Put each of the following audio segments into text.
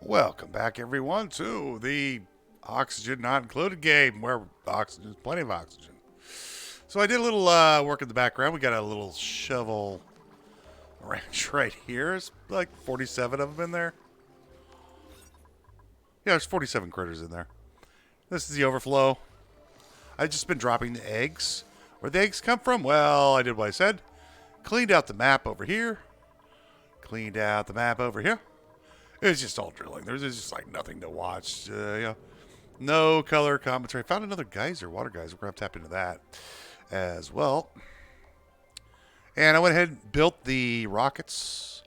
Welcome back, everyone, to the oxygen not included game where oxygen is plenty of oxygen. So I did a little work in the background. We got a little shovel ranch right here. There's like 47 of them in there. Yeah, there's 47 critters in there. This is the overflow. I've just been dropping the eggs. Where'd the eggs come from? Well, I did what I said. Cleaned out the map over here. Cleaned out the map over here. It was just all drilling. There's just like nothing to watch. No color commentary. Found another geyser, water geyser. We're going to have to tap into that as well. And I went ahead and built the rockets.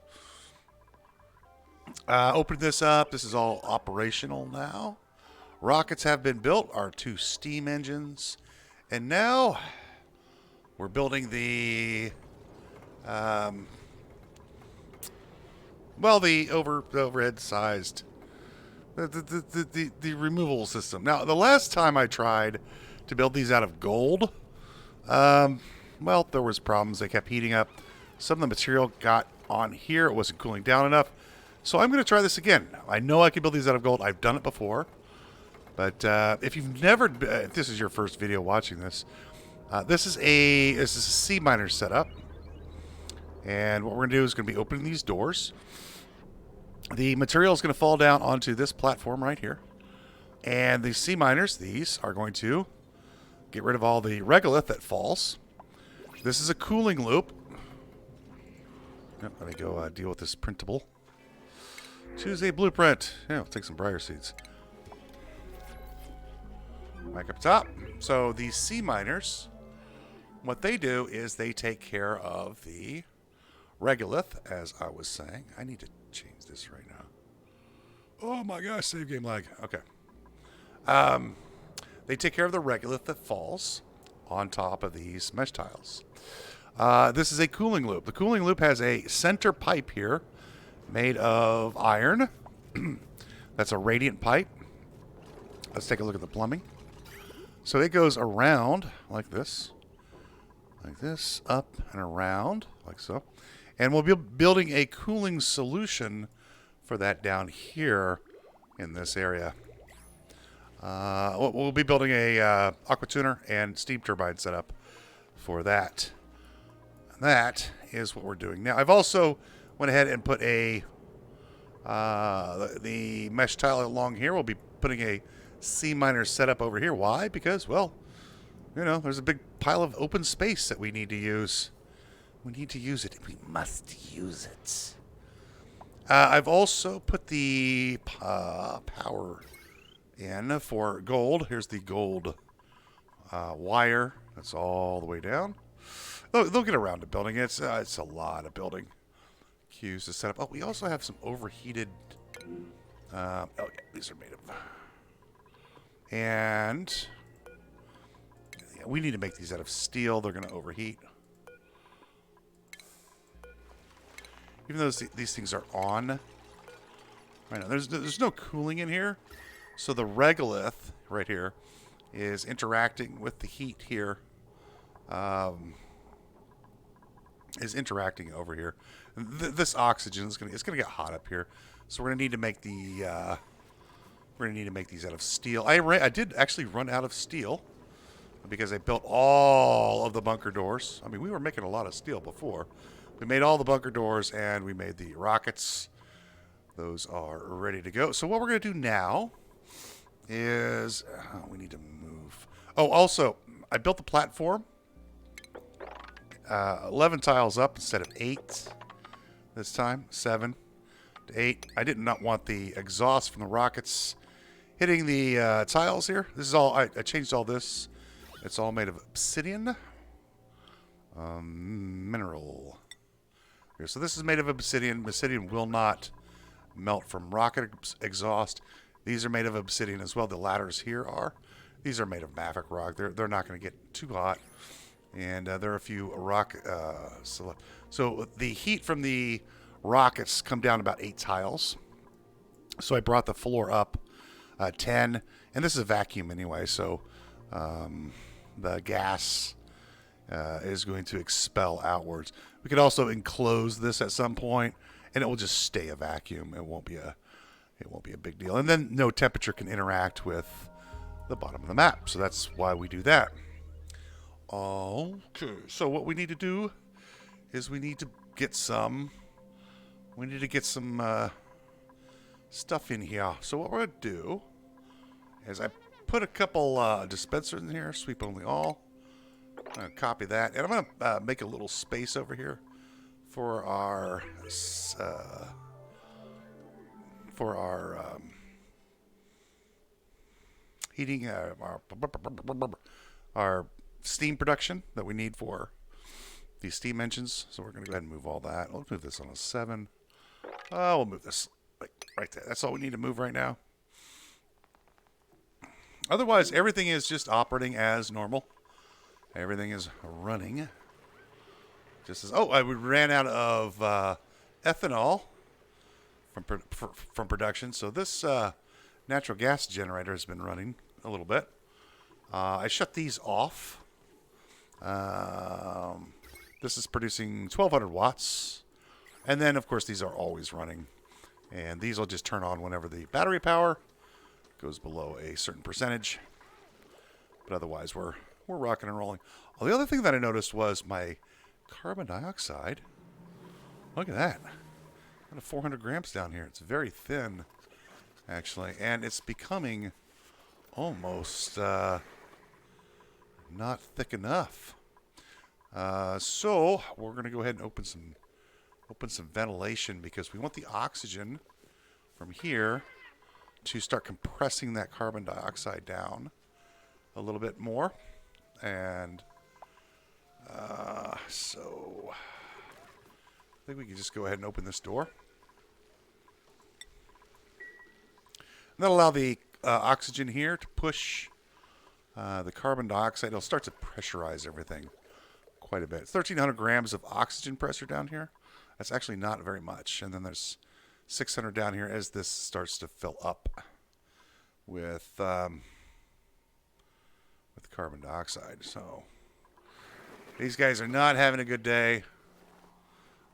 Opened this up. This is all operational now. Rockets have been built. Our two steam engines. And now we're building the... the overhead sized, the removal system. Now, the last time I tried to build these out of gold, there was problems. They kept heating up. Some of the material got on here. It wasn't cooling down enough. So I'm going to try this again. I know I can build these out of gold. I've done it before. But if you've never, if this is your first video watching this, this is a sea miner setup. And what we're going to do is going to be opening these doors. The material is going to fall down onto this platform right here. And the sea miners, these, are going to get rid of all the regolith that falls. This is a cooling loop. Let me go deal with this printable. Choose a blueprint. Yeah, we'll take some briar seeds. Back up top. So these sea miners, what they do is they take care of the regolith, as I was saying. I need to change this right now. Oh my gosh, save game lag. Okay. They take care of the regolith that falls on top of these mesh tiles. This is a cooling loop. The cooling loop has a center pipe here made of iron. That's a radiant pipe. Let's take a look at the plumbing. So it goes around like this, up and around, like so. And we'll be building a cooling solution for that down here in this area. We'll be building a aqua tuner and steam turbine setup for that. And that is what we're doing now. I've also went ahead and put the mesh tile along here. We'll be putting a sea miner setup over here. Why? Because, well, there's a big pile of open space that we need to use. We need to use it. We must use it. I've also put the power in for gold. Here's the gold wire. That's all the way down. They'll get around to building it. It's a lot of building queues to set up. Oh, we also have some overheated... these are made of... And... yeah, we need to make these out of steel. They're going to overheat. Even though these things are on, right now, there's no cooling in here, so the regolith right here is interacting with the heat here. Is interacting over here. This oxygen is gonna get hot up here, so we're gonna need to make these out of steel. I did actually run out of steel because I built all of the bunker doors. I mean, we were making a lot of steel before. We made all the bunker doors, and we made the rockets. Those are ready to go. So what we're going to do now is... we need to move. Oh, also, I built the platform. 11 tiles up instead of 8 this time. 7 to 8. I did not want the exhaust from the rockets hitting the tiles here. This is all... I changed all this. It's all made of obsidian. Mineral... here. So this is made of obsidian. Obsidian will not melt from rocket exhaust. These are made of obsidian as well. The ladders here are. These are made of mafic rock. They're not going to get too hot. And there are a few rock... so the heat from the rockets come down about 8 tiles. So I brought the floor up 10. And this is a vacuum anyway. So the gas... is going to expel outwards. We could also enclose this at some point, and it will just stay a vacuum. It won't be a it won't be a big deal. And then no temperature can interact with the bottom of the map. So that's why we do that. Okay, so what we need to do is we need to get some stuff in here. So what we're going to do is I put a couple dispensers in here, sweep only all. I'm going to copy that, and I'm going to make a little space over here for our heating, our steam production that we need for these steam engines. So we're going to go ahead and move all that. Let's move this on a 7. We'll move this right there. That's all we need to move right now. Otherwise, everything is just operating as normal. Everything is running. Just as we ran out of ethanol from production. So this natural gas generator has been running a little bit. I shut these off. This is producing 1,200 watts. And then, of course, these are always running. And these will just turn on whenever the battery power goes below a certain percentage. But otherwise, we're rocking and rolling. Oh, the other thing that I noticed was my carbon dioxide. Look at that. Got 400 grams down here. It's very thin, actually. And it's becoming almost not thick enough. So we're going to go ahead and open some ventilation because we want the oxygen from here to start compressing that carbon dioxide down a little bit more. And so I think we can just go ahead and open this door. And that'll allow the oxygen here to push the carbon dioxide. It'll start to pressurize everything quite a bit. It's 1,300 grams of oxygen pressure down here. That's actually not very much. And then there's 600 down here as this starts to fill up with carbon dioxide. So these guys are not having a good day.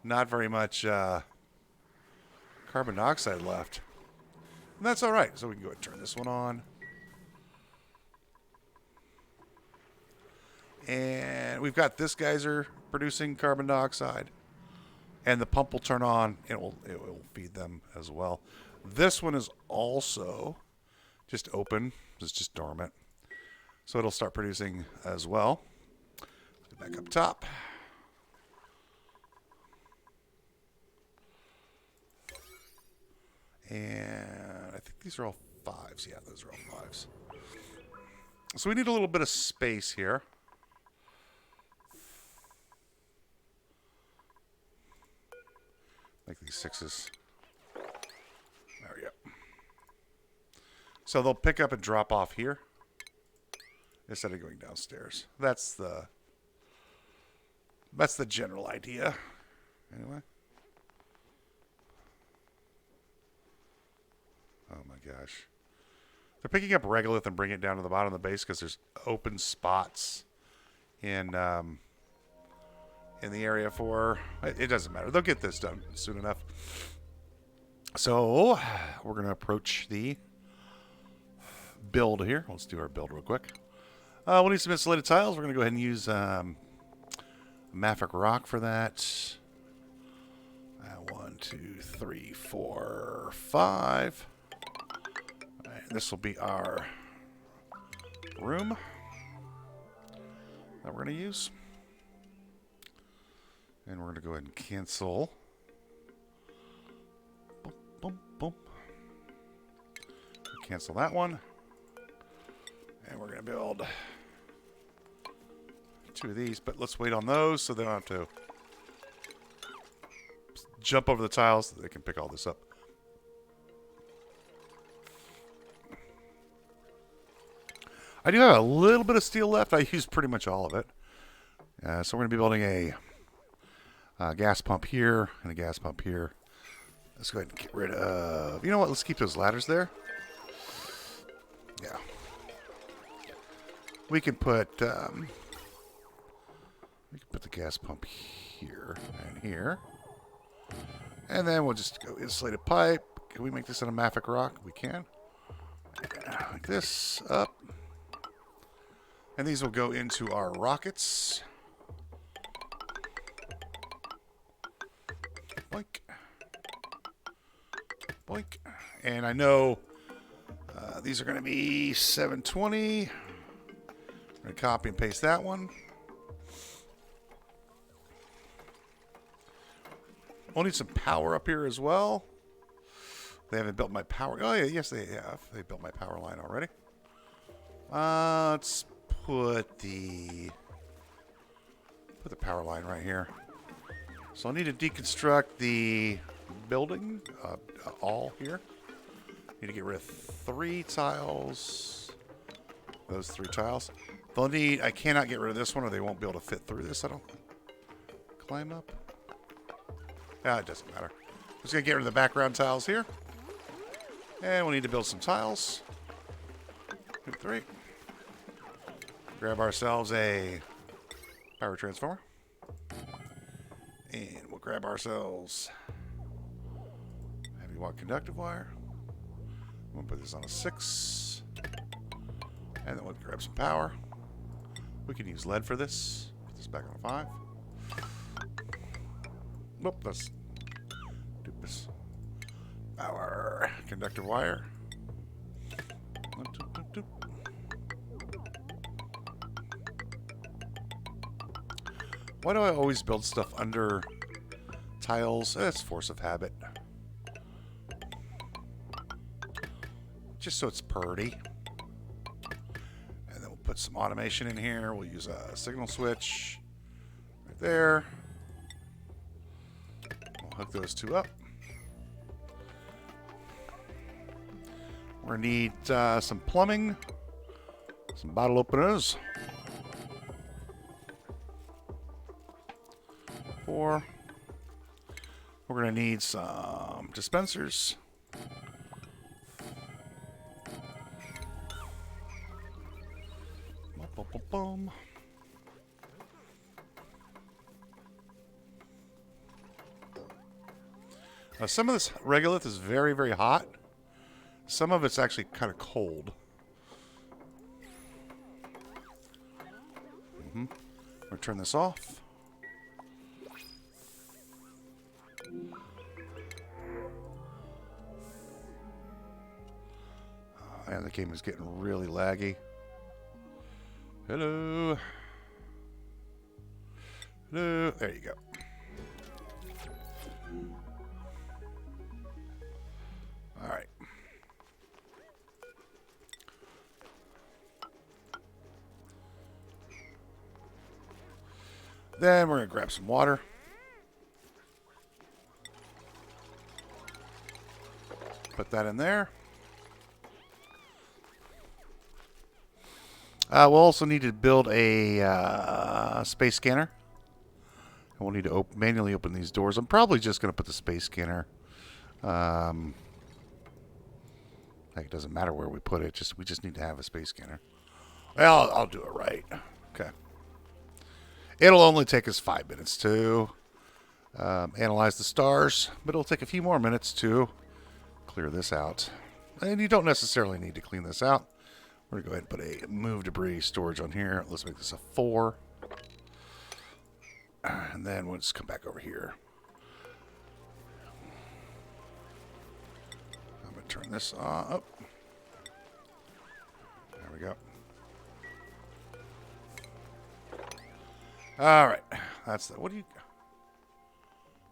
Not very much carbon dioxide left. And that's all right. So we can go ahead and turn this one on. And we've got this geyser producing carbon dioxide. And the pump will turn on. It will feed them as well. This one is also just open. It's just dormant. So it'll start producing as well. Back up top. And I think these are all 5s. Yeah, those are all 5s. So we need a little bit of space here. Make these 6s. There we go. So they'll pick up and drop off here instead of going downstairs. That's the general idea. Anyway. Oh my gosh. They're picking up regolith and bringing it down to the bottom of the base because there's open spots in the area for... It doesn't matter. They'll get this done soon enough. So, we're going to approach the build here. Let's do our build real quick. We'll need some insulated tiles. We're going to go ahead and use Maffic rock for that. 1, 2, 3, 4, 5. All right, this will be our room that we're going to use. And we're going to go ahead and cancel. Boom, boom, boom. Cancel that one. And we're going to build 2 of these. But let's wait on those so they don't have to jump over the tiles so they can pick all this up. I do have a little bit of steel left. I used pretty much all of it. So we're going to be building a gas pump here and a gas pump here. Let's go ahead and get rid of... You know what? Let's keep those ladders there. Yeah. We can put the gas pump here and here. And then we'll just go insulated pipe, Can we make this in a mafic rock? We can. Like this, up. And these will go into our rockets. Boink. Boink. And I know these are going to be 720. I'm going to copy and paste that one. We'll need some power up here as well. They haven't built my power. Oh, yeah, yes, they have. They built my power line already. Let's put the power line right here. So I'll need to deconstruct the building all here. Need to get rid of 3 tiles. Those 3 tiles. They'll need. I cannot get rid of this one, or they won't be able to fit through this. I don't. Climb up. It doesn't matter. I'm just gonna get rid of the background tiles here, and we'll need to build some tiles. 2, 3. Grab ourselves a power transformer, and we'll grab ourselves heavy wire conductive wire. We'll put this on a 6. And then we'll grab some power. We can use lead for this. Put this back on a 5. Nope, that's stupid. Power conductor wire. 1, 2, 2, 2. Why do I always build stuff under tiles? It's force of habit. Just so it's purty. And then we'll put some automation in here. We'll use a signal switch right there. We'll hook those 2 up. We're going to need some plumbing, some bottle openers. 4. We're going to need some dispensers. Boom. Now, some of this regolith is very, very hot. Some of it's actually kind of cold. I'm going to turn this off. And the game is getting really laggy. Hello. Hello. There you go. All right. Then we're going to grab some water. Put that in there. We'll also need to build a space scanner. And we'll need to manually open these doors. I'm probably just going to put the space scanner. It doesn't matter where we put it. We just need to have a space scanner. Well, I'll do it right. Okay. It'll only take us 5 minutes to analyze the stars, but it'll take a few more minutes to clear this out. And you don't necessarily need to clean this out. We're going to go ahead and put a move debris storage on here. Let's make this a 4. And then we'll just come back over here. I'm going to turn this up. There we go. All right. That's the... What do you...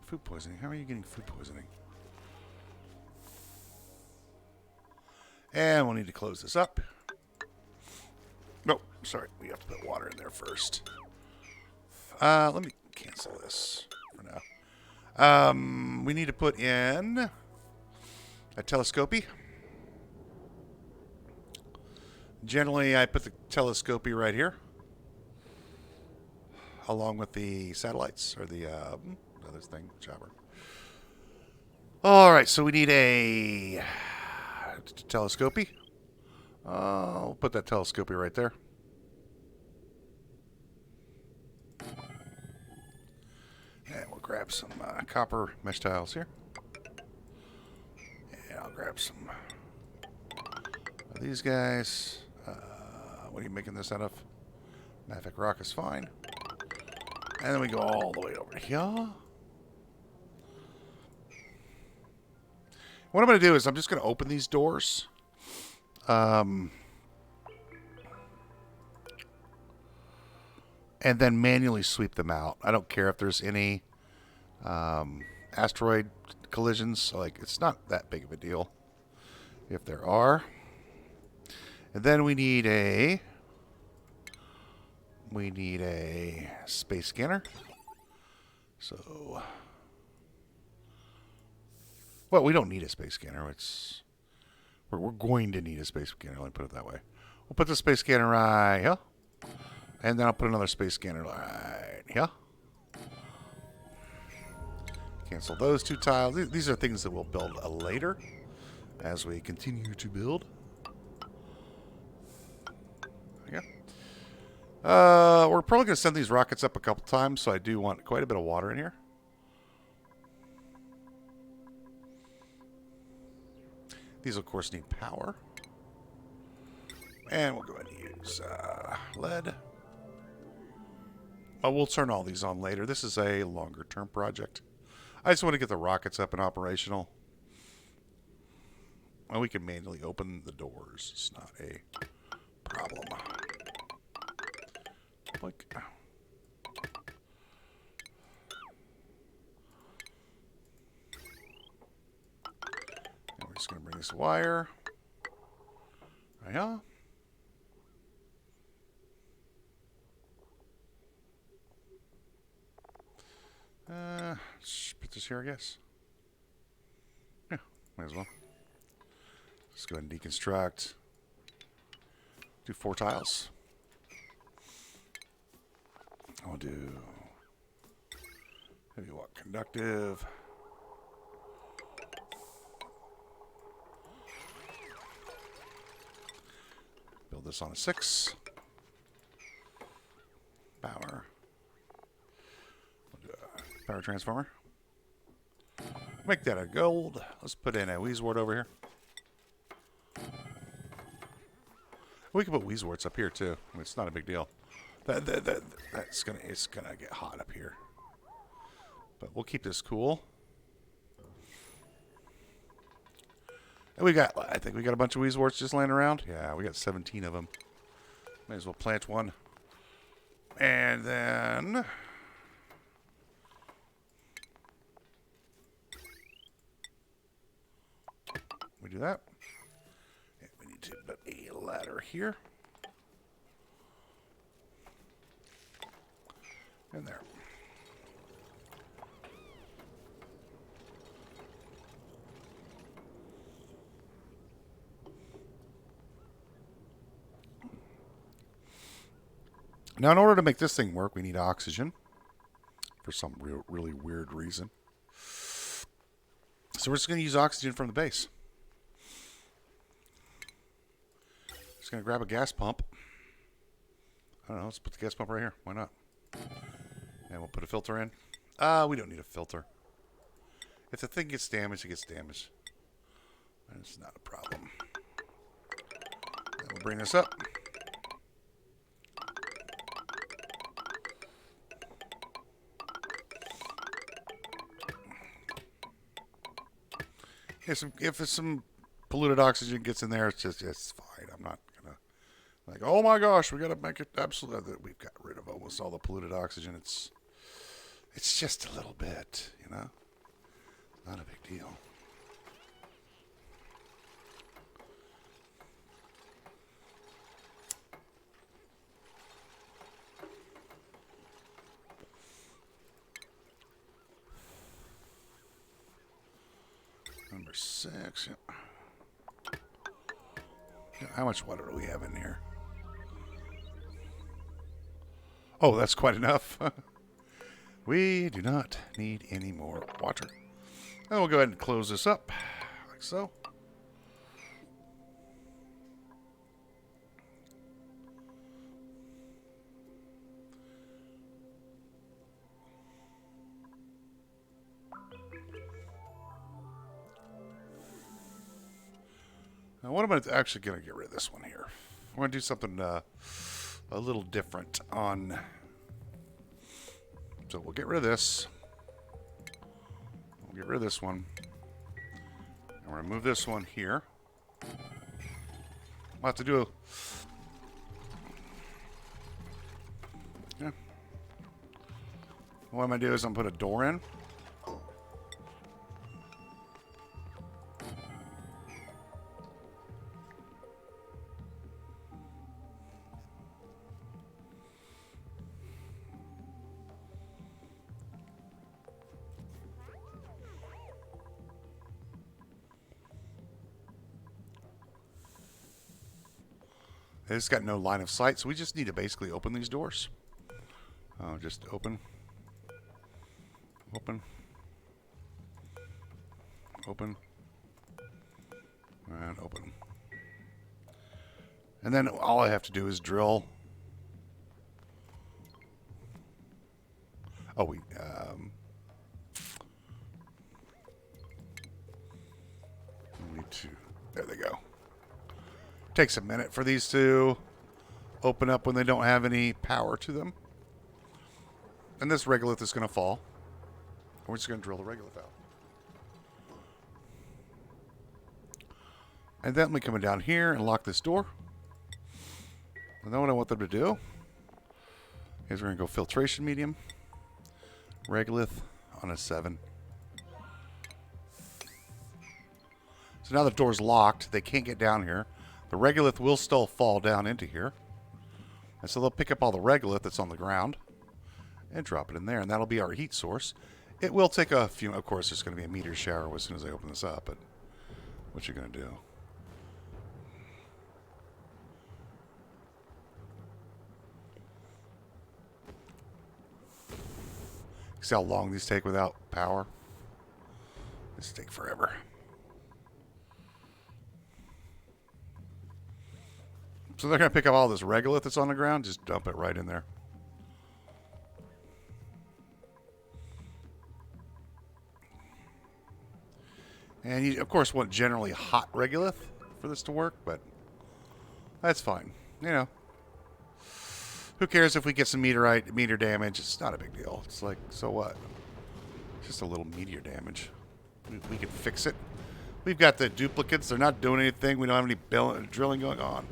Food poisoning. How are you getting food poisoning? And we'll need to close this up. No, sorry. We have to put water in there first. Let me cancel this for now. We need to put in a telescopy. Generally, I put the telescopy right here, along with the satellites, or the other thing, chopper. All right, so we need a telescopy. I'll put that telescopy right there. And we'll grab some copper mesh tiles here. And grab some of these guys. What are you making this out of? Mavic rock is fine. And then we go all the way over here. What I'm going to do is I'm just going to open these doors. And then manually sweep them out. I don't care if there's any asteroid collisions. Like, it's not that big of a deal if there are. And then we need a space scanner. So, well, we don't need a space scanner. We're going to need a space scanner. Let me put it that way. We'll put the space scanner right here. And then I'll put another space scanner right here. Cancel those two tiles. These are things that we'll build later as we continue to build. There you go. We're probably going to send these rockets up a couple times, so I do want quite a bit of water in here. These, of course, need power. And we'll go ahead and use lead. Oh, we'll turn all these on later. This is a longer-term project. I just want to get the rockets up and operational. And we can manually open the doors. It's not a problem. Like, and we're just going to bring this wire. Right here. Just put this here, I guess. Yeah, might as well. Let's go ahead and deconstruct. Do 4 tiles. I'll do heavy what? Conductive. Build this on a 6. Power. Power transformer. Make that a gold. Let's put in a Weezewort over here. We can put Weezeworts up here too. I mean, it's not a big deal. It's gonna get hot up here. But we'll keep this cool. And I think we got a bunch of Weezeworts just laying around. Yeah, we got 17 of them. May as well plant one. And then we do that. And we need to put a ladder here. And there. Now, in order to make this thing work, we need oxygen for some really weird reason. So we're just going to use oxygen from the base. Just going to grab a gas pump. I don't know, let's put the gas pump right here. Why not? And we'll put a filter in. We don't need a filter. If the thing gets damaged, it gets damaged. That's not a problem. And we'll bring this up. If some polluted oxygen gets in there, it's fine. I'm not gonna like, oh my gosh, we gotta make it absolutely. We've got rid of almost all the polluted oxygen. It's just a little bit, you know, not a big deal. Number 6. Yeah. How much water do we have in here? Oh, that's quite enough. We do not need any more water. And we'll go ahead and close this up, like so. Now, what am I actually going to get rid of this one here? I'm going to do something a little different on... So we'll get rid of this. We'll get rid of this one. And we're going to move this one here. We'll have to do a... Yeah. What I'm going to do is I'm going to put a door in. It's got no line of sight, so we just need to basically open these doors. Just open. Open. Open. And open. And then all I have to do is drill. Oh, we need to... There they go. Takes a minute for these to open up when they don't have any power to them. And this regolith is going to fall. We're just going to drill the regolith out. And then we come down here and lock this door. And then what I want them to do is we're going to go filtration medium. Regolith on a 7. So now the door's locked. They can't get down here. The regolith will still fall down into here. And so they'll pick up all the regolith that's on the ground and drop it in there. And that'll be our heat source. It will take a few... Of course, there's going to be a meteor shower as soon as I open this up. But what you going to do? See how long these take without power? These take forever. So they're going to pick up all this regolith that's on the ground, just dump it right in there. And you, of course, want generally hot regolith for this to work, but that's fine. You know, who cares if we get some meteor damage? It's not a big deal. It's like, so what? Just a little meteor damage. We can fix it. We've got the duplicates. They're not doing anything. We don't have any drilling going on.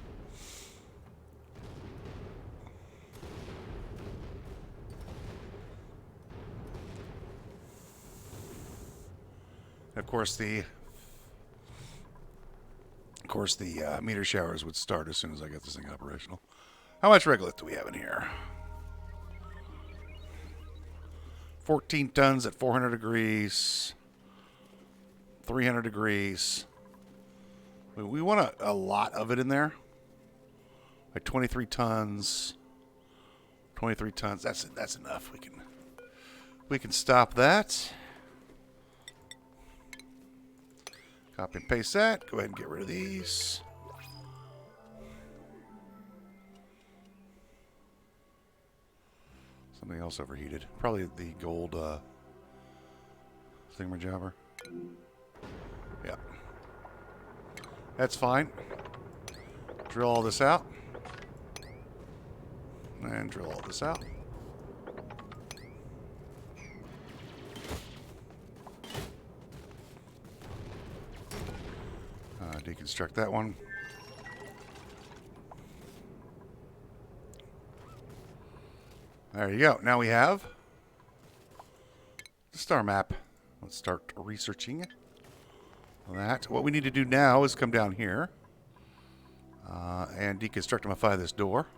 Of course, the meteor showers would start as soon as I get this thing operational. How much regolith do we have in here? 14 tons at 400 degrees. 300 degrees. We want a lot of it in there. Like 23 tons. 23 tons. That's enough. We can stop that. Copy and paste that. Go ahead and get rid of these. Something else overheated. Probably the gold thingamajobber. Yeah. That's fine. Drill all this out. And drill all this out. Deconstruct that one. There you go. Now we have the star map. Let's start researching that. What we need to do now is come down here and deconstructify this door.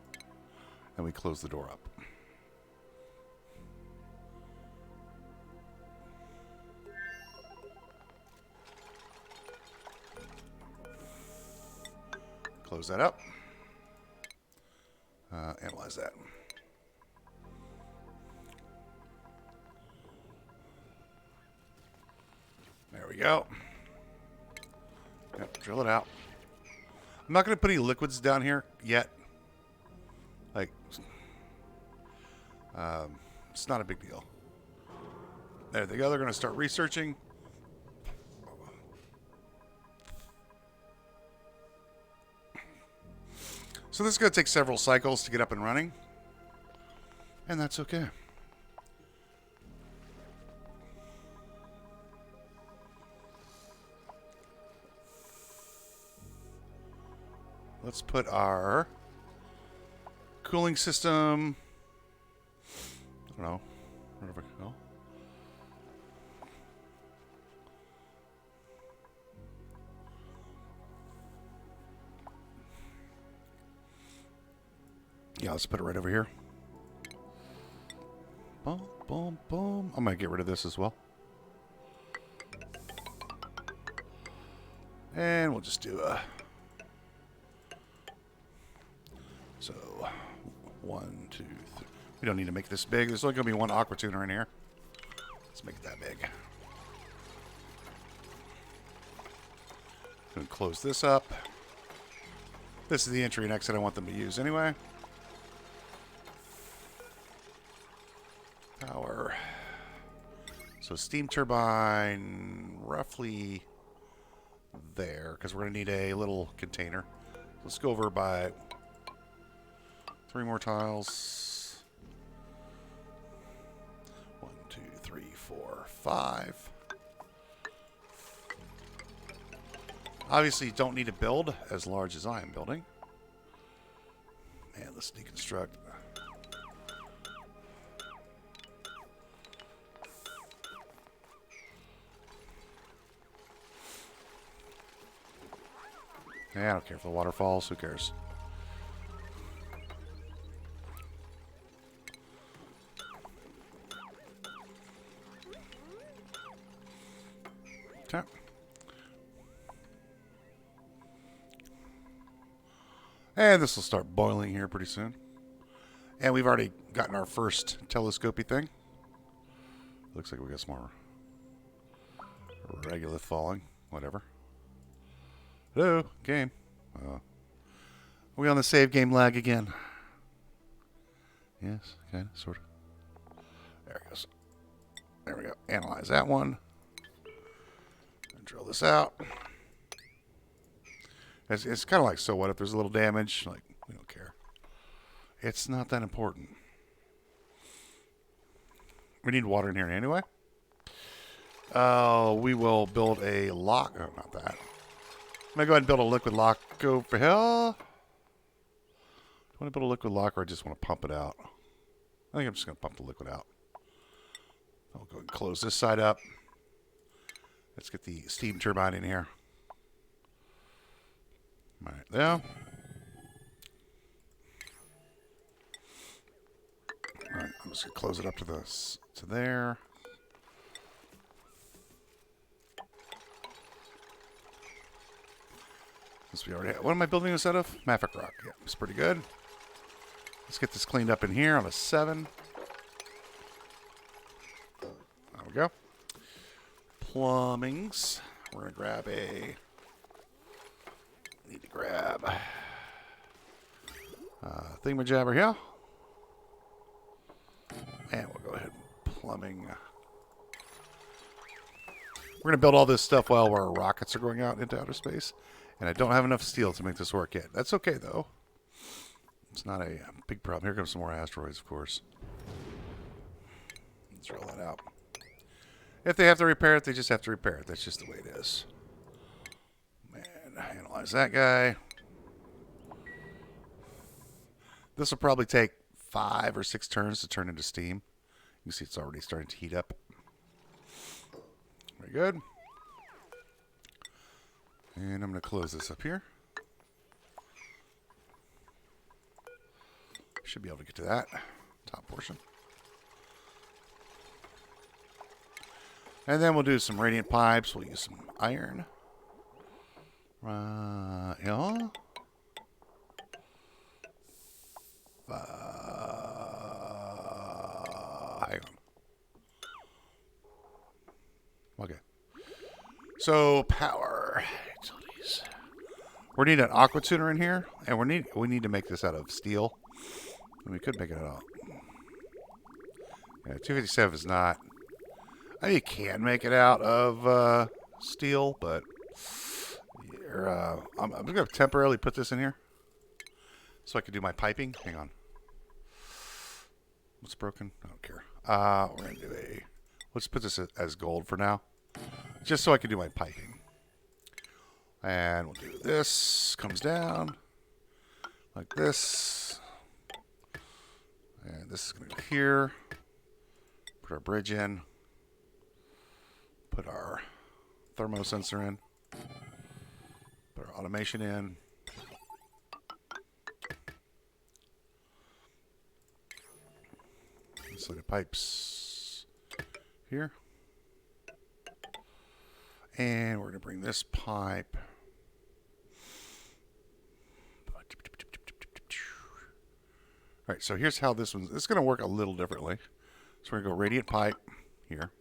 And we close the door up. Close that up. Analyze that. There we go. Yep, drill it out. I'm not going to put any liquids down here yet. Like, it's not a big deal. There they go. They're going to start researching. So this is going to take several cycles to get up and running. And that's okay. Let's put our cooling system. I don't know. Wherever we go. Yeah, let's put it right over here. Boom, boom, boom. I'm going to get rid of this as well. And we'll just do a... So, 1, 2, 3. We don't need to make this big. There's only going to be one aqua tuner in here. Let's make it that big. Going to close this up. This is the entry and exit I want them to use anyway. Power. So steam turbine roughly there, because we're going to need a little container. Let's go over by 3 more tiles. 1, 2, 3, 4, 5. Obviously, you don't need to build as large as I am building. And let's deconstruct. Yeah, I don't care if the water falls. Who cares? Okay. And this will start boiling here pretty soon. And we've already gotten our first telescopy thing. Looks like we got some more regolith falling. Whatever. Hello, game. Are we on the save game lag again? Yes, kind of, sort of. There it goes. There we go. Analyze that one. And drill this out. It's kind of like, so what if there's a little damage? Like, we don't care. It's not that important. We need water in here anyway. We will build a lock. Oh, not that. I'm going to go ahead and build a liquid lock. Go for hell. Do I want to build a liquid lock, or I just want to pump it out? I think I'm just going to pump the liquid out. I'll go ahead and close this side up. Let's get the steam turbine in here. All right, there. All right, I'm just going to close it up to this, to there. Since we already have, what am I building this out of? Mafic rock. Yeah, it's pretty good. Let's get this cleaned up in here on a 7. There we go. Plumbings. We're going to grab a... Need to grab... thingamajabber here. And we'll go ahead and plumbing. We're going to build all this stuff while our rockets are going out into outer space. And I don't have enough steel to make this work yet. That's okay, though. It's not a big problem. Here comes some more asteroids, of course. Let's roll that out. If they have to repair it, they just have to repair it. That's just the way it is. And analyze that guy. This will probably take 5 or 6 turns to turn into steam. You can see it's already starting to heat up. Very good. And I'm going to close this up here. Should be able to get to that top portion. And then we'll do some radiant pipes. We'll use some iron. Yeah. Hang on. Okay. So power utilities. We need an aqua tuner in here, and we need to make this out of steel. And we could make it out. Yeah, 257 is not. I mean, you can make it out of steel, but I'm going to temporarily put this in here. so I can do my piping. Hang on. What's broken? I don't care. We're going to do a... Let's put this as gold for now. Just so I can do my piping. And we'll do this. Comes down. Like this. And this is going to go here. Put our bridge in. Put our thermosensor in. Put our automation in. Insulated pipes here. And we're going to bring this pipe. All right, so here's how this one's. This is going to work a little differently. So we're going to go radiant pipe here.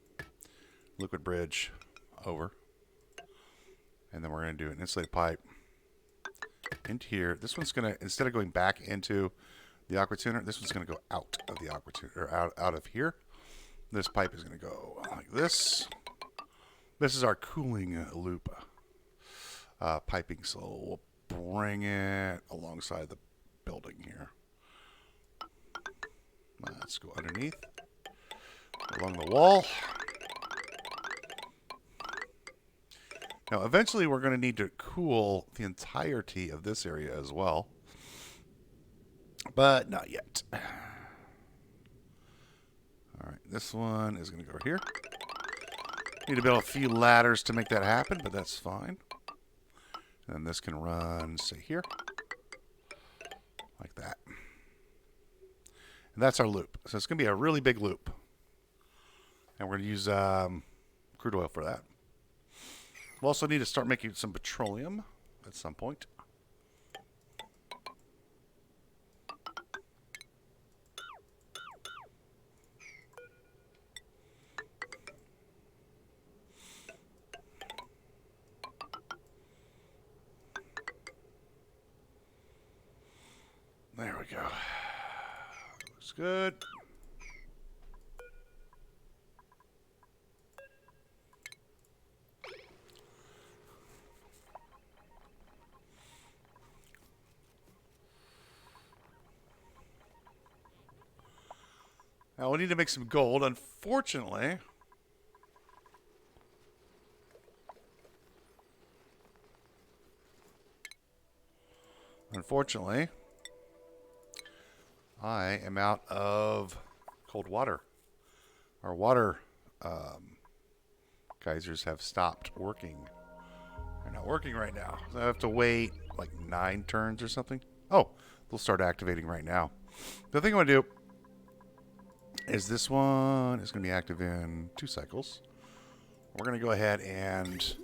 Liquid bridge over. And then we're going to do an insulated pipe into here. This one's going to, instead of going back into the aqua tuner, this one's going to go out of the aqua tuner, or out of here. This pipe is going to go like this. This is our cooling loop piping, so we'll bring it alongside the building here. Let's go underneath, along the wall. Now, eventually, we're going to need to cool the entirety of this area as well, but not yet. All right, this one is going to go here. Need to build a few ladders to make that happen, but that's fine. And this can run, say, here. Like that. And that's our loop. So it's going to be a really big loop. And we're going to use crude oil for that. We'll also need to start making some petroleum at some point. There we go. Looks good. Now we need to make some gold. Unfortunately, I am out of cold water. Our water geysers have stopped working. They're not working right now. So I have to wait like 9 turns or something. Oh, they'll start activating right now. The thing I want to do is this one is going to be active in 2 cycles. We're going to go ahead and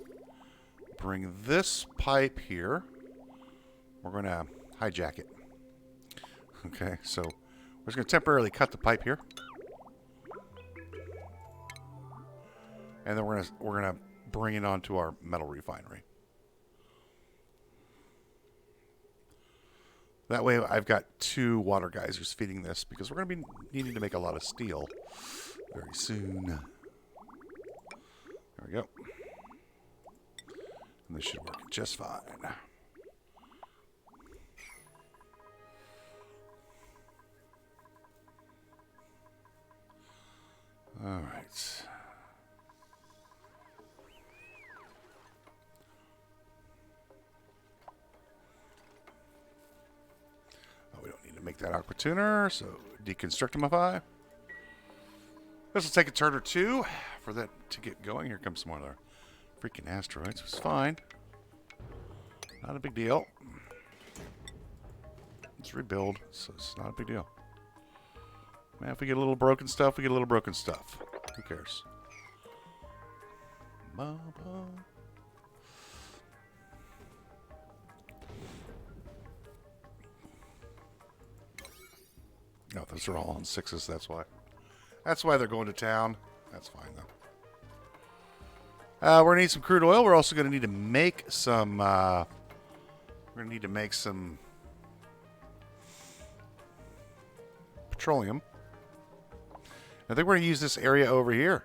bring this pipe here. We're going to hijack it. Okay, so we're just going to temporarily cut the pipe here. And then we're going to bring it onto our metal refinery. That way I've got 2 water geysers feeding this because we're going to be needing to make a lot of steel very soon. There we go. And this should work just fine. All right. Oh, we don't need to make that aqua tuner, so deconstructimify. This will take a turn or 2 for that to get going. Here comes some more of their freaking asteroids. It's fine. Not a big deal. Let's rebuild, so it's not a big deal. Man, if we get a little broken stuff, we get a little broken stuff. Who cares? Mama. No, those are all on 6s, that's why. That's why they're going to town. That's fine, though. We're going to need some crude oil. We're also going to need to make some... we're going to need to make some... petroleum. I think we're going to use this area over here.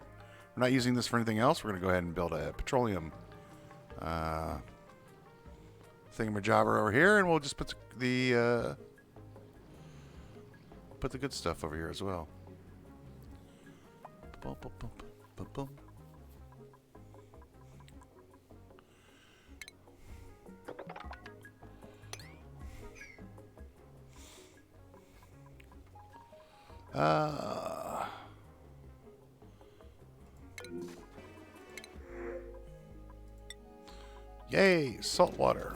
We're not using this for anything else. We're going to go ahead and build a petroleum thingamajobber over here, and we'll just put the put the good stuff over here as well. Boom, boom, boom, boom, boom. Yay, salt water.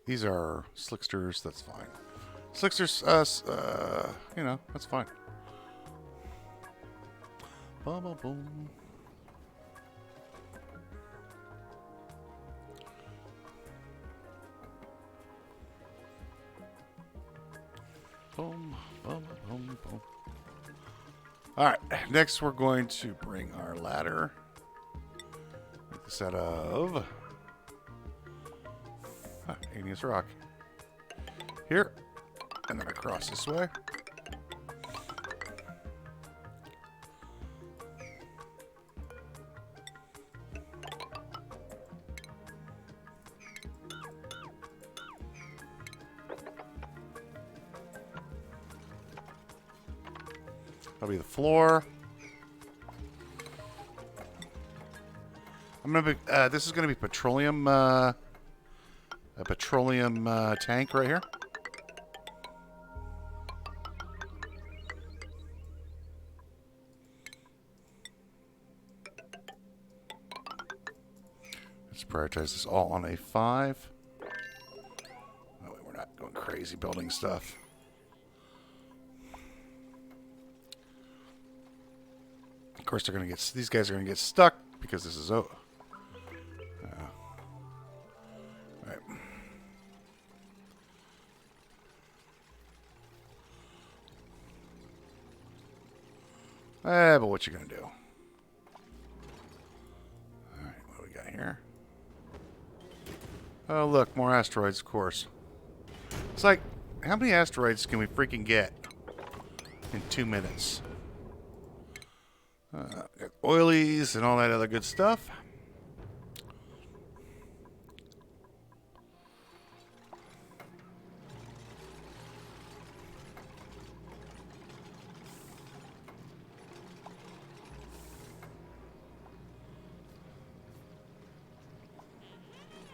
These are slicksters, that's fine. Slicksters, you know, that's fine. Boom, boom, boom. Boom, boom, boom, boom. Alright, next we're going to bring our ladder. Make this out of igneous rock. Here, and then across this way. That'll be the floor. I'm gonna be. This is gonna be petroleum. A petroleum tank right here. Let's prioritize this all on a 5. That way we're not going crazy building stuff. Of course, they're gonna get. These guys are gonna get stuck because this is right. But what you gonna do? All right, what do we got here? Oh, look, more asteroids, of course. It's like, how many asteroids can we freaking get in 2 minutes? Got oilies and all that other good stuff.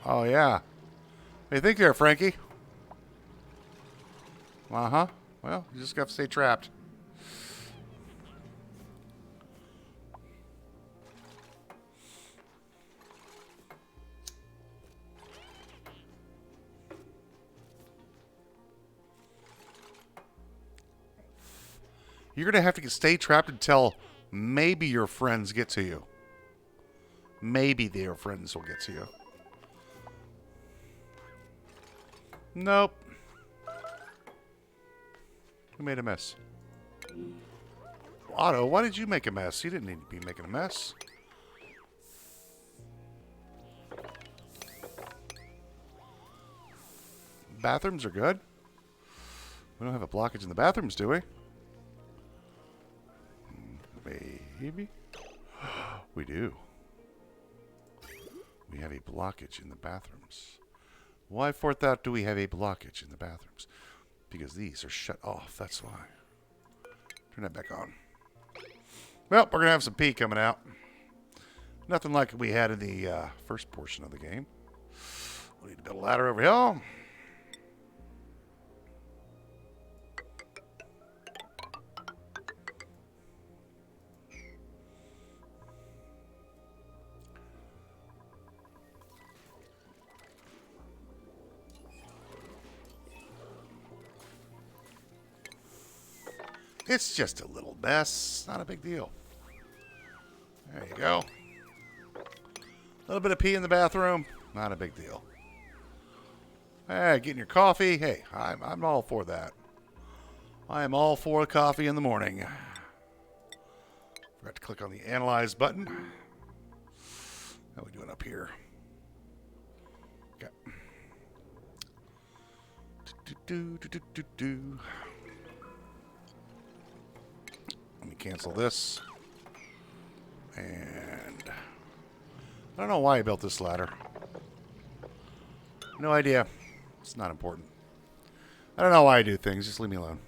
Oh, yeah. What do you think there, Frankie? Uh-huh. Well, you just got to stay trapped. You're going to have to stay trapped until maybe your friends get to you. Maybe their friends will get to you. Nope. Who made a mess? Otto, why did you make a mess? You didn't need to be making a mess. Bathrooms are good. We don't have a blockage in the bathrooms, do we? Maybe. We do. We have a blockage in the bathrooms. Why, forth out, do we have a blockage in the bathrooms? Because these are shut off, that's why. Turn that back on. Well, we're going to have some pee coming out. Nothing like we had in the first portion of the game. We need to build a ladder over here. It's just a little mess. Not a big deal. There you go. A little bit of pee in the bathroom. Not a big deal. Hey, getting your coffee. Hey, I'm all for that. I am all for coffee in the morning. Forgot to click on the Analyze button. How are we doing up here? Okay. Let me cancel this. And I don't know why I built this ladder. No idea. It's not important. I don't know why I do things. Just leave me alone.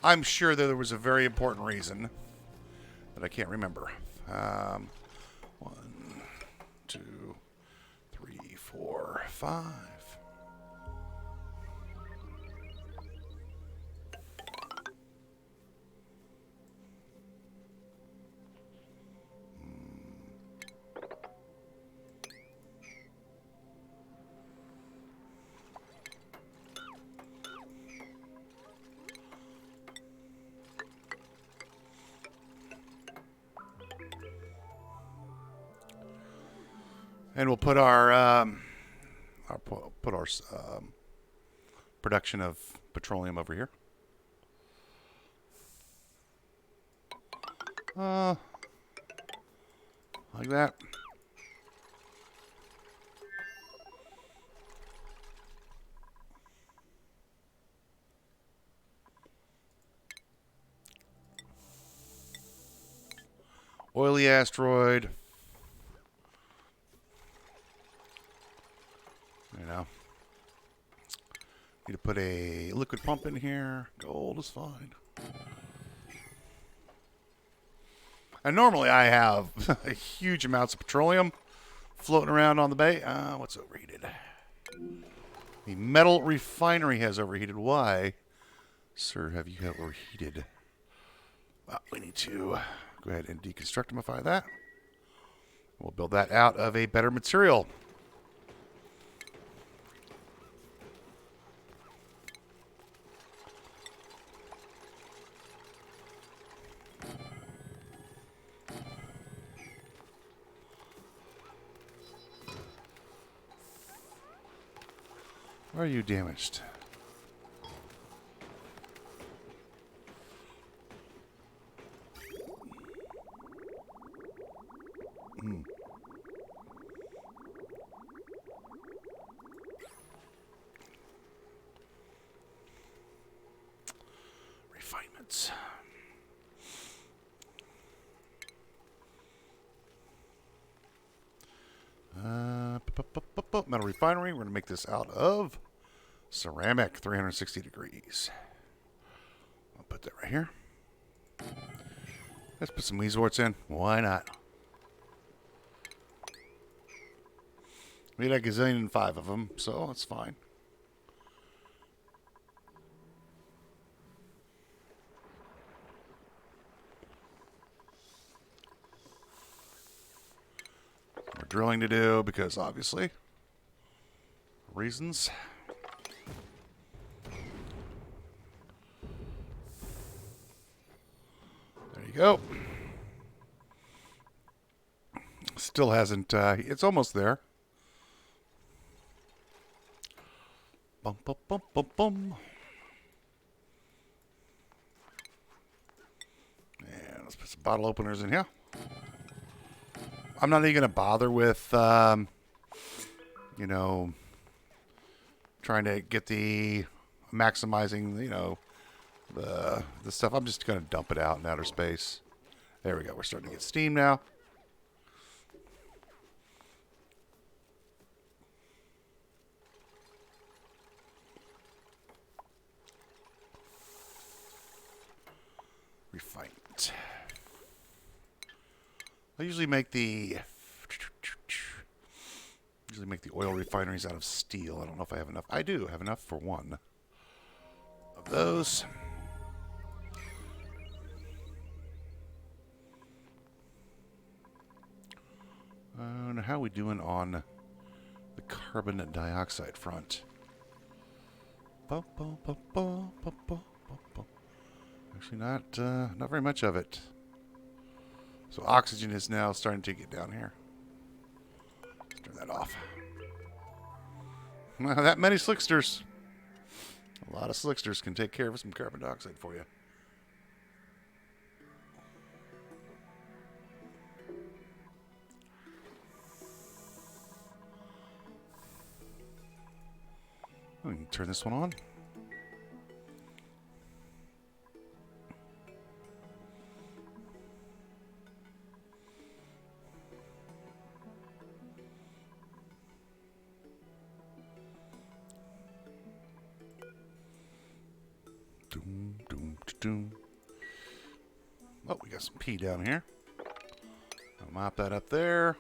I'm sure that there was a very important reason that I can't remember. 1, 2, 3, 4, 5. And we'll put our production of petroleum over here. Like that. Oily asteroid. You know. Need to put a liquid pump in here. Gold is fine. And normally I have huge amounts of petroleum floating around on the bay. What's overheated? The metal refinery has overheated. Why, sir, have you overheated? Well, we need to go ahead and deconstructify that. We'll build that out of a better material. Why are you damaged? Refinements. Metal refinery. We're going to make this out of ceramic, 360 degrees. I'll put that right here. Let's put some weezeworts in. Why not? We had a gazillion and 5 of them, so that's fine. More drilling to do because obviously reasons. There you go. Still hasn't, it's almost there. Bum, bum, bum, bum, bum. And let's put some bottle openers in here. I'm not even going to bother with, you know, trying to get the maximizing, you know, the stuff. I'm just going to dump it out in outer space. There we go. We're starting to get steam now. Refinement. I usually make the oil refineries out of steel. I don't know if I have enough. I do have enough for one of those. And how are we doing on the carbon dioxide front? Actually, not very much of it. So oxygen is now starting to get down here. Let's turn that off. Not that many slicksters. A lot of slicksters can take care of some carbon dioxide for you. We can turn this one on. Doom, doom, doom. Oh, we got some pee down here. I'll mop that up there.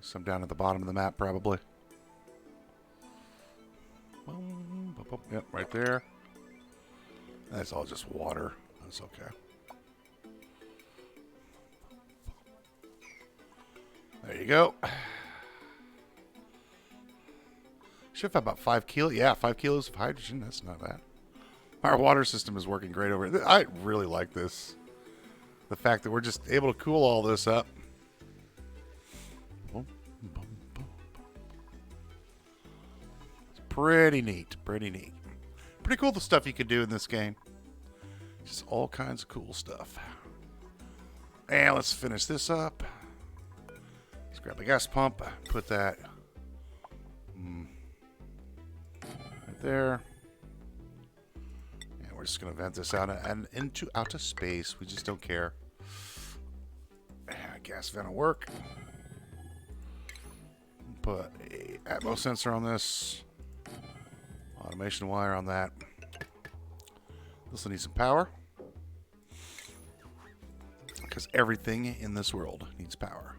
Some down at the bottom of the map, probably. Yep, right there. That's all just water. That's okay. There you go. Should have about 5 kilos. Yeah, 5 kilos of hydrogen. That's not bad. Our water system is working great over here. I really like this. The fact that we're just able to cool all this up. It's pretty neat. Pretty neat. Pretty cool the stuff you can do in this game. Just all kinds of cool stuff. And let's finish this up. Let's grab the gas pump. Put that right there. And we're just going to vent this out and into outer space. We just don't care. Gas vent will work. Put a Atmos sensor on this. Automation wire on that. This will need some power. Because everything in this world needs power.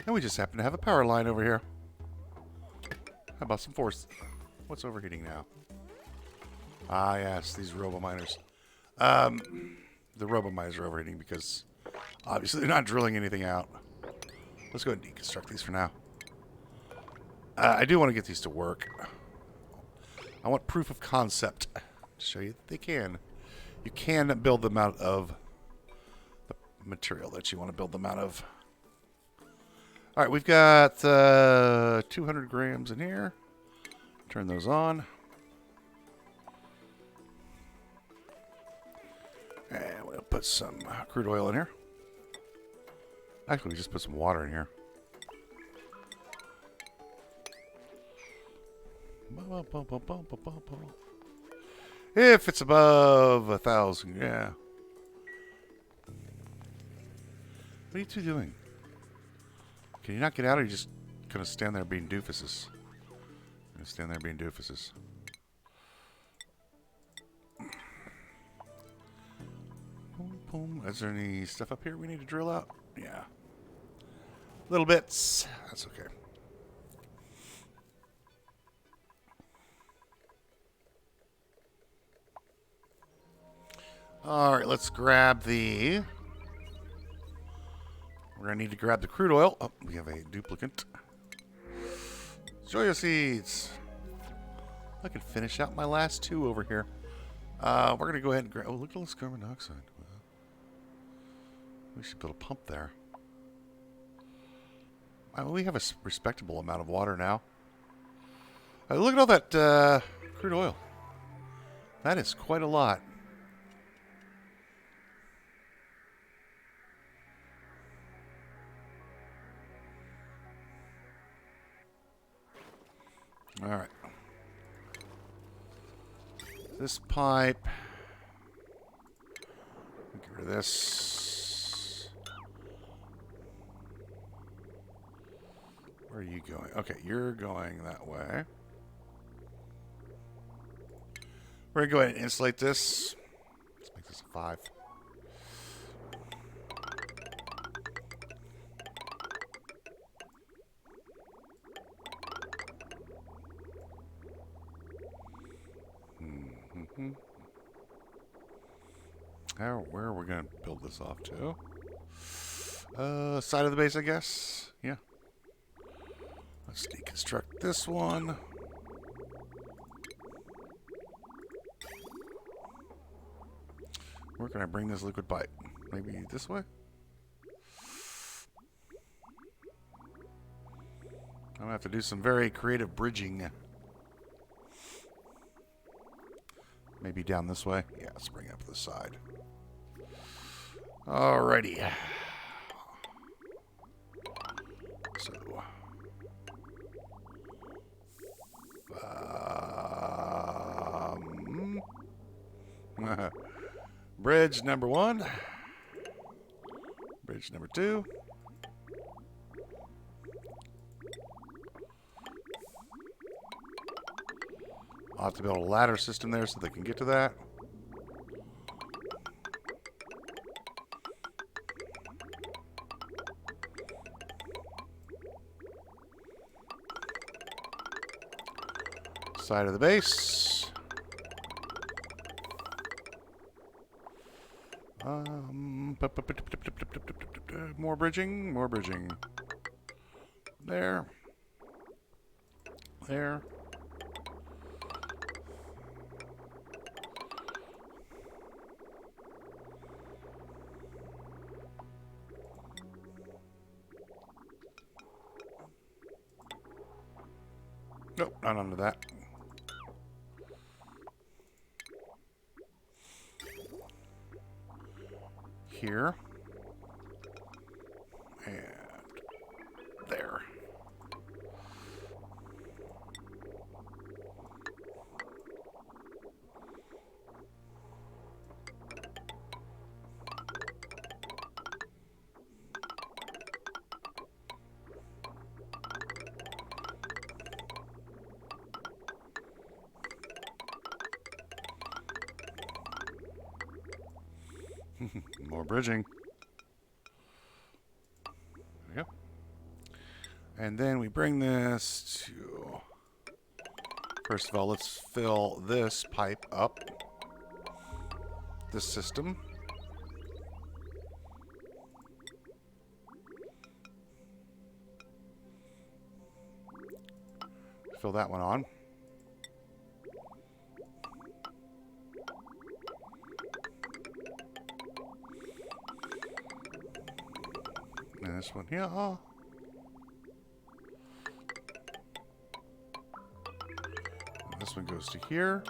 And we just happen to have a power line over here. How about some force? What's overheating now? Ah, yes, these robo-miners. The robo-miners are overheating because obviously they're not drilling anything out. Let's go ahead and deconstruct these for now. I do want to get these to work. I want proof of concept to show you that they can. You can build them out of the material that you want to build them out of. All right, we've got 200 grams in here. Turn those on. And we'll put some crude oil in here. Actually, we just put some water in here. If it's above 1,000, yeah. What are you two doing? Can you not get out, or are you just gonna stand there being doofuses? Gonna stand there being doofuses. Boom, boom. Is there any stuff up here we need to drill out? Yeah. Little bits. That's okay. Alright, let's grab the... We're going to need to grab the crude oil. Oh, we have a duplicate. Soya seeds. I can finish out my last 2 over here. We're going to go ahead and grab... Oh, look at all this carbon dioxide. Well, we should build a pump there. We have a respectable amount of water now. Look at all that crude oil. That is quite a lot. All right. This pipe. Get rid of this. Where are you going? Okay, you're going that way. We're going to go ahead and insulate this. Let's make this a 5. Where are we going to build this off to? Side of the base, I guess. Yeah. Let's deconstruct this one. Where can I bring this liquid pipe? Maybe this way? I'm going to have to do some very creative bridging. Maybe down this way? Yeah, let's bring it up this side. Alrighty. So... bridge number 1. Bridge number 2. I'll have to build a ladder system there so they can get to that. Side of the base. More bridging, more bridging. There. There. Nope, not under that. Here. And there. More bridging. There we go. And then we bring this to... First of all, let's fill this pipe up. This system. Fill that one on. And this one here. This one goes to here.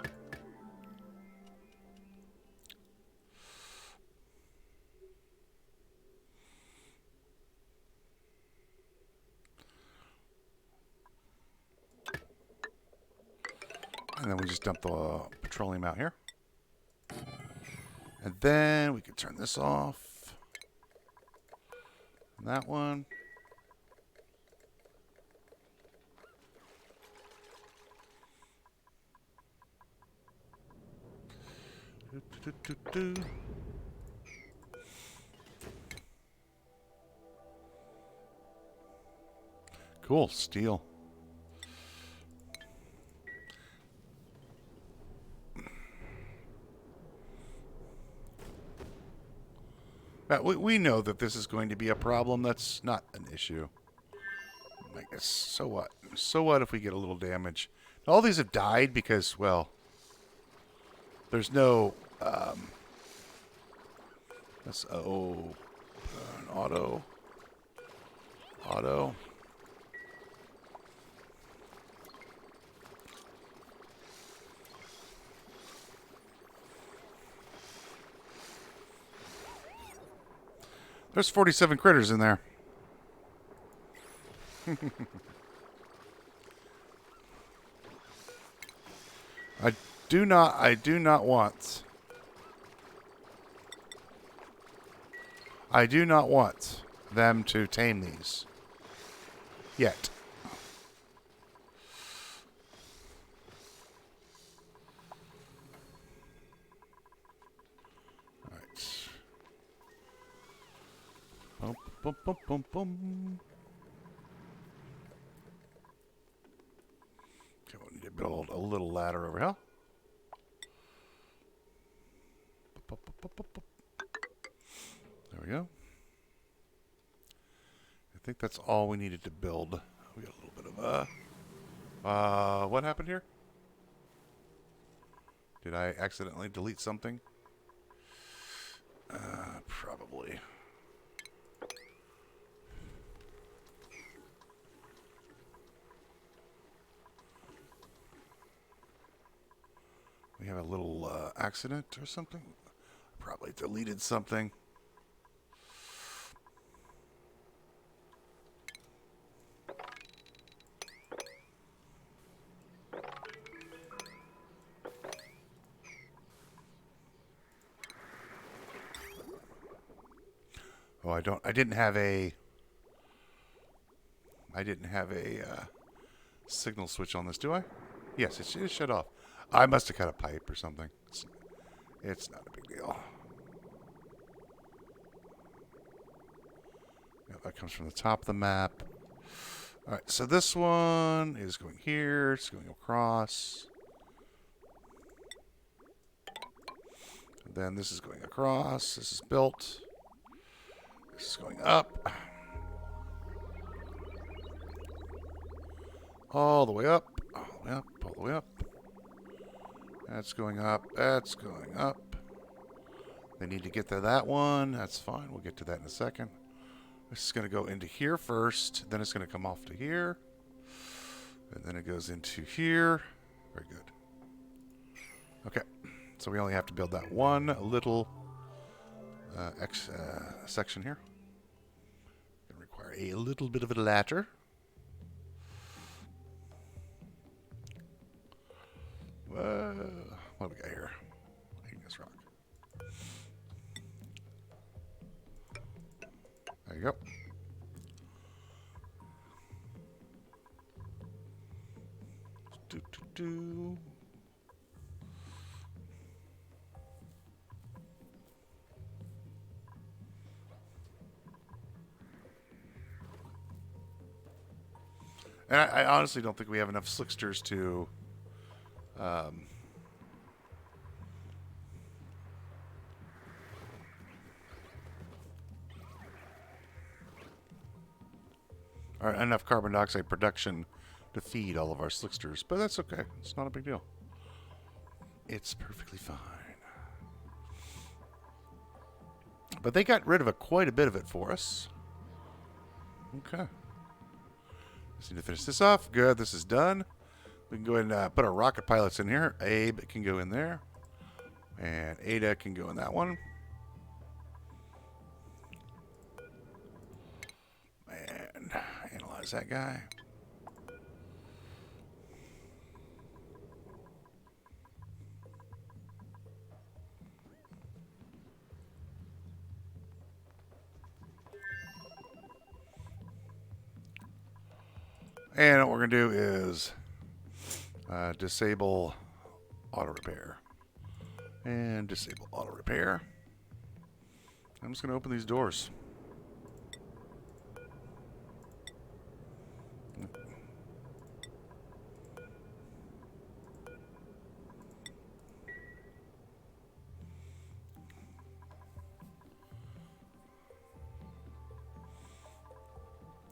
And then we just dump the petroleum out here. And then we can turn this off. And that one. Cool, steel. We know that this is going to be a problem. That's not an issue. I guess, so what? So what if we get a little damage? All these have died because, well, there's no... that's... Oh... an auto... Auto... There's 47 critters in there. I do not want them to tame these. Yet. Boom, boom, boom, boom. Okay, we need to build a little ladder over here. There we go. I think that's all we needed to build. We got a little bit of what happened here? Did I accidentally delete something? Probably. We have a little accident or something. Probably deleted something. Oh, I didn't have a signal switch on this, do I? Yes, it is shut off. I must have cut a pipe or something. It's not a big deal. Yeah, that comes from the top of the map. All right, so this one is going here. It's going across. And then this is going across. This is built. This is going up. All the way up. All the way up. All the way up. That's going up. That's going up. They need to get to that one. That's fine. We'll get to that in a second. This is going to go into here first. Then it's going to come off to here. And then it goes into here. Very good. Okay. So we only have to build that one little section here. Going to require a little bit of a ladder. Whoa. What do we got here? Igneous rock. There you go. Do. And I honestly don't think we have enough slicksters to or enough carbon dioxide production to feed all of our slicksters, but that's okay. It's not a big deal. It's perfectly fine. But they got rid of quite a bit of it for us. Okay. Just need to finish this off. Good, this is done. We can go ahead and put our rocket pilots in here. Abe can go in there. And Ada can go in that one. And analyze that guy. And what we're going to do is disable auto repair. And disable auto repair. I'm just going to open these doors.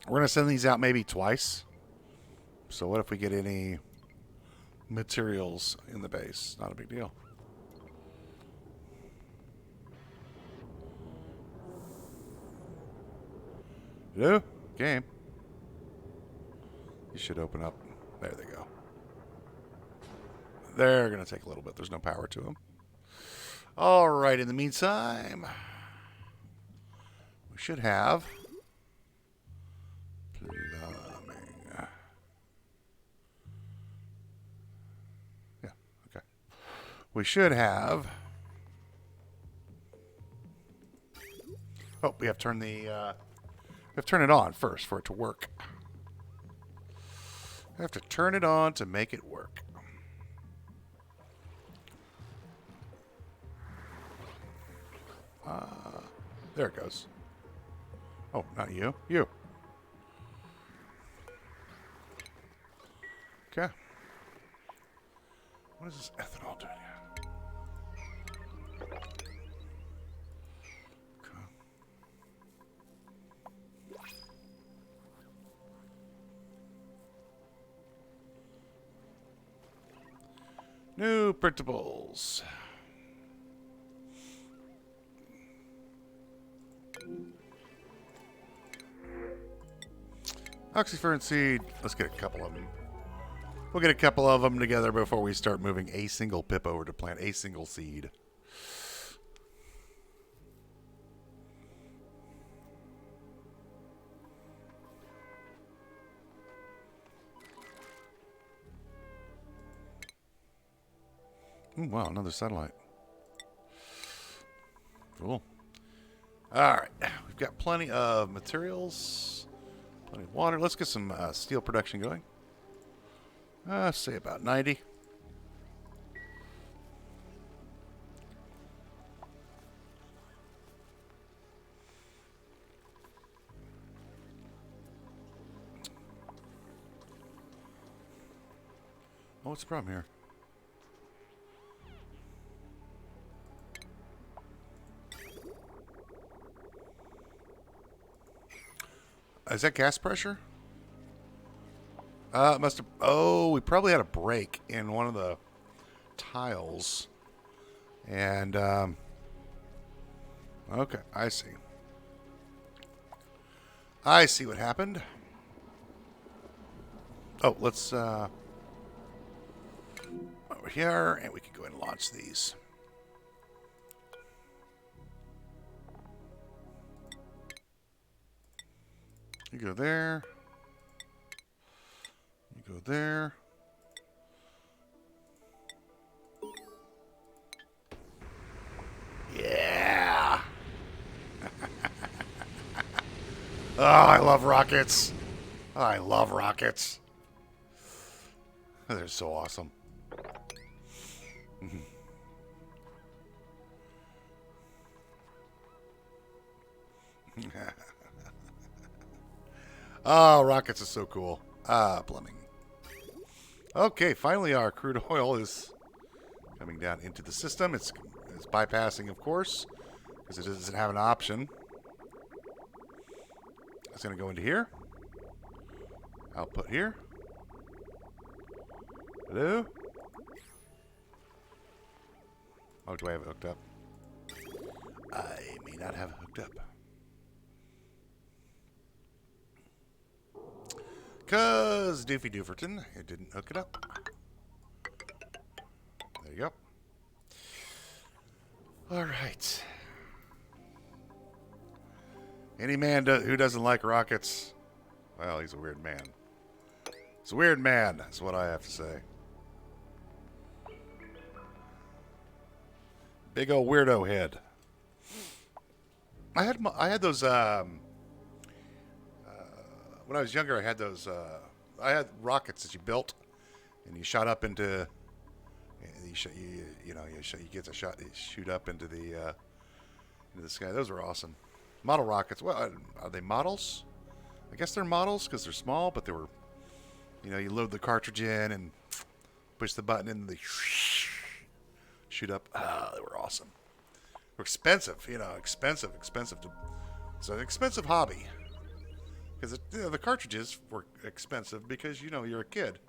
We're going to send these out maybe twice. So what if we get any materials in the base? Not a big deal. Hello? Game. You should open up. There they go. They're going to take a little bit. There's no power to them. All right. In the meantime, we should have plumbing. Yeah. Okay. We should have. Oh, we have to turn the. We have to turn it on first for it to work. I have to turn it on to make it work. There it goes. Oh, not you. You. Okay. What is this ethanol doing here? Okay. New printables. Oxyfern seed. Let's get a couple of them. We'll get a couple of them together before we start moving a single pip over to plant a single seed. Ooh, wow, another satellite. Cool. All right, we've got plenty of materials, plenty of water. Let's get some steel production going. Say about 90. Oh, what's the problem here? Is that gas pressure? Must have... Oh, we probably had a break in one of the tiles. And, okay, I see. I see what happened. Oh, let's, over here, and we can go ahead and launch these. You go there. You go there. Yeah. Oh, I love rockets. I love rockets. They're so awesome. Oh, rockets are so cool. Plumbing. Okay, finally our crude oil is coming down into the system. It's bypassing, of course, because it doesn't have an option. It's going to go into here. Output here. Hello? Oh, do I have it hooked up? I may not have it hooked up. Because Doofy Dooferton, it didn't hook it up. There you go. All right. Any man who doesn't like rockets, well, he's a weird man. He's a weird man, that's what I have to say. Big old weirdo head. I had those, when I was younger, I had those, I had rockets that you built, and you shot up into, you get a shot, you shoot up into the sky. Those were awesome. Model rockets. Well, are they models? I guess they're models because they're small, but they were, you load the cartridge in and push the button and they shoot up. They were awesome. They're expensive, expensive. It's an expensive hobby because the cartridges were expensive because you're a kid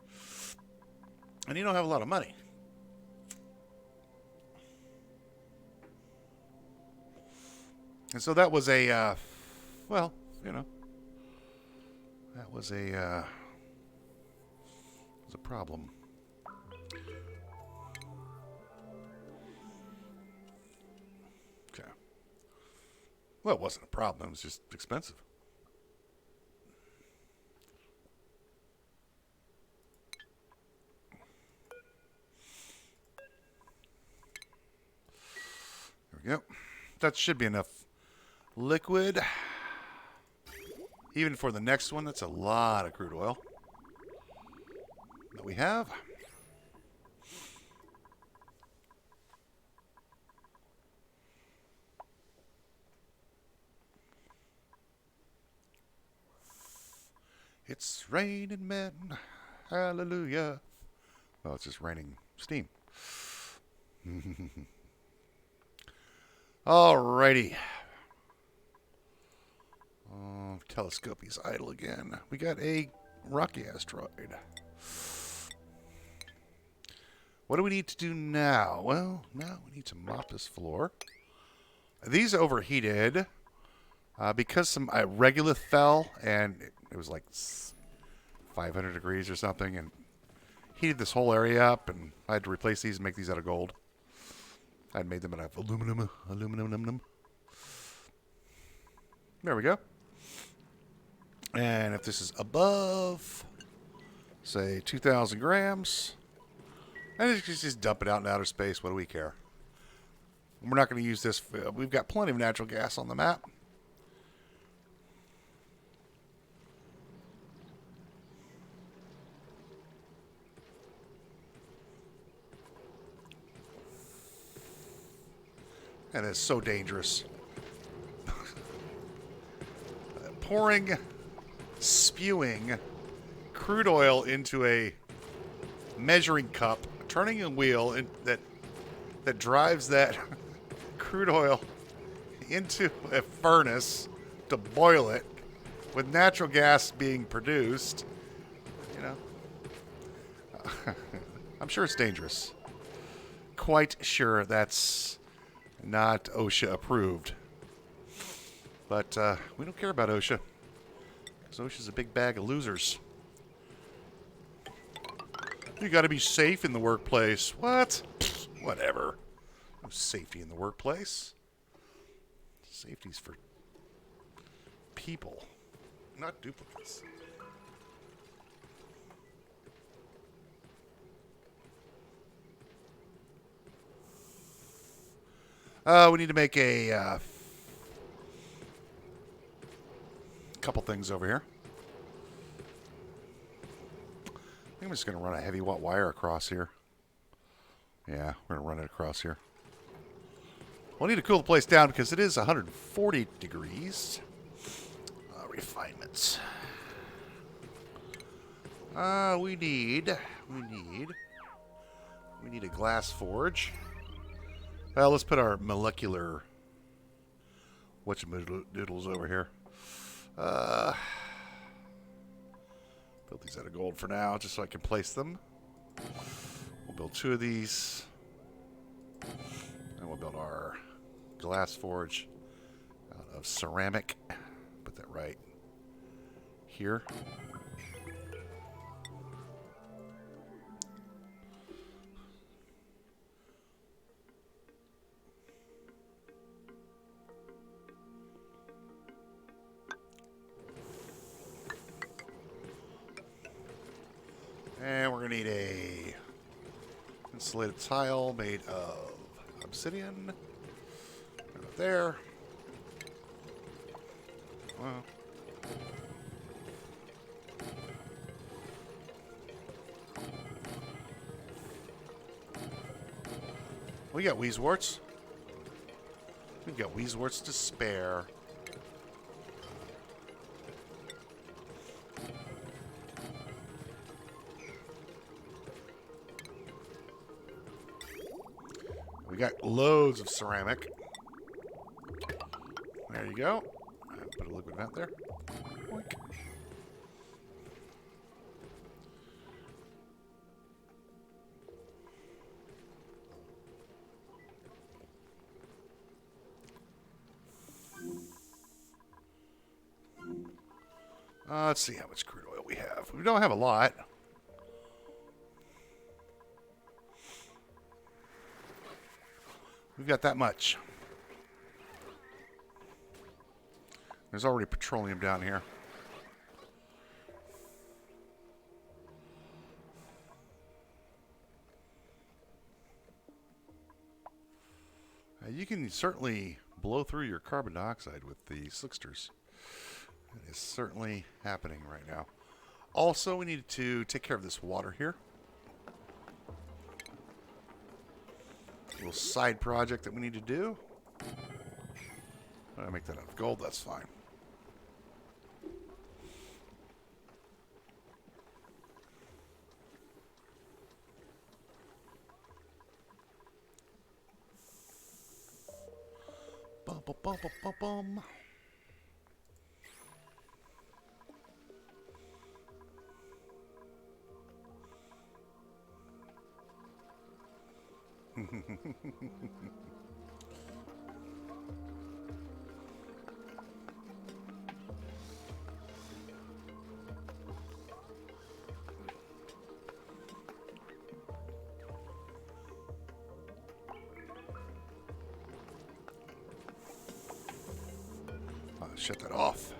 and you don't have a lot of money. And so that was a, that was a problem. Okay. Well, it wasn't a problem. It was just expensive. There we go. That should be enough liquid. Even for the next one, that's a lot of crude oil that we have. It's raining men. Hallelujah. Oh, it's just raining steam. Alrighty. Telescope is idle again. We got a rocky asteroid. What do we need to do now? Well, now we need to mop this floor. These overheated because some regolith fell, and it was like 500 degrees or something, and heated this whole area up, and I had to replace these and make these out of gold. I made them out of aluminum. There we go. And if this is above, say, 2,000 grams, and just dump it out in outer space. What do we care? We're not going to use this. We've got plenty of natural gas on the map. And it's so dangerous. Spewing crude oil into a measuring cup, turning a wheel that drives that crude oil into a furnace to boil it, with natural gas being produced. You know, I'm sure it's dangerous. Quite sure that's not OSHA approved. But we don't care about OSHA, because OSHA's a big bag of losers. You got to be safe in the workplace. What? Whatever. No safety in the workplace. Safety's for people, not duplicates. We need to make a couple things over here. I think I'm just going to run a heavy watt wire across here. Yeah, we're going to run it across here. We'll need to cool the place down because it is 140 degrees. Refinements. We need a glass forge. Well, let's put our molecular whatchamadoodles over here. Build these out of gold for now, just so I can place them. We'll build 2 of these. And we'll build our glass forge out of ceramic. Put that right here. And we're going to need a insulated tile made of obsidian. Right there. Wow. We got Weezewarts. We've got Weezewarts to spare. We got loads of ceramic. There you go. Put a liquid vent there. Boink. Let's see how much crude oil we have. We don't have a lot. We've got that much. There's already petroleum down here. You can certainly blow through your carbon dioxide with the slicksters. It is certainly happening right now. Also, we need to take care of this water here. A little side project that we need to do. When I make that out of gold, that's fine. Bum, bum, bum, bum, bum, bum. Shut that off.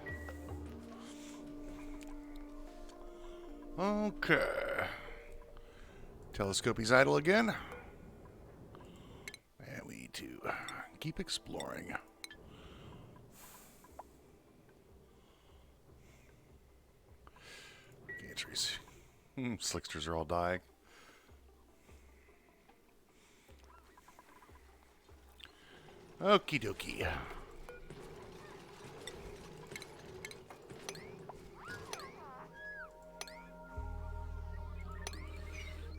Okay. Telescope's idle again. And we need to keep exploring. Gantries. Slicksters are all dying. Okie dokie.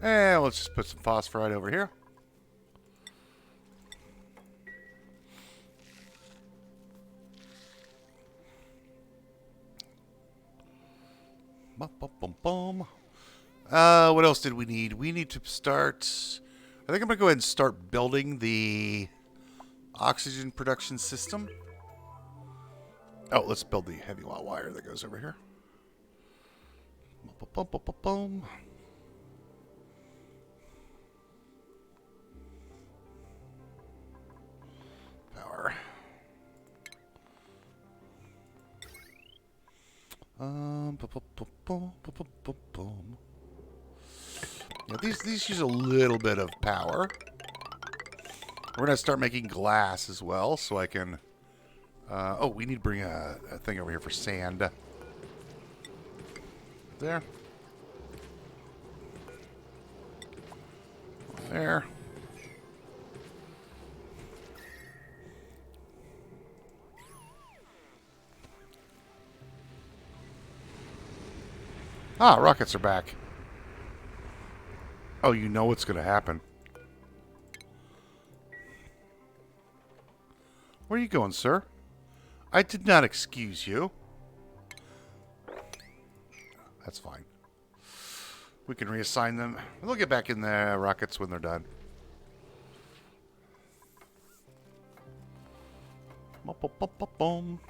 And let's just put some phosphorite over here. Bum, bum, bum, bum. What else did we need? We need to start... I think I'm going to go ahead and start building the oxygen production system. Oh, let's build the heavy wire that goes over here. Bum, bum, bum, bum, bum. Power. Bum, bum, bum, bum, bum, bum, bum. Yeah, these use a little bit of power. We're going to start making glass as well, so I can... oh, we need to bring a thing over here for sand. There. There. Ah, rockets are back. Oh, you know what's going to happen. Where are you going, sir? I did not excuse you. That's fine. We can reassign them. They'll get back in the rockets when they're done. Boom, boom, boom, boom, boom.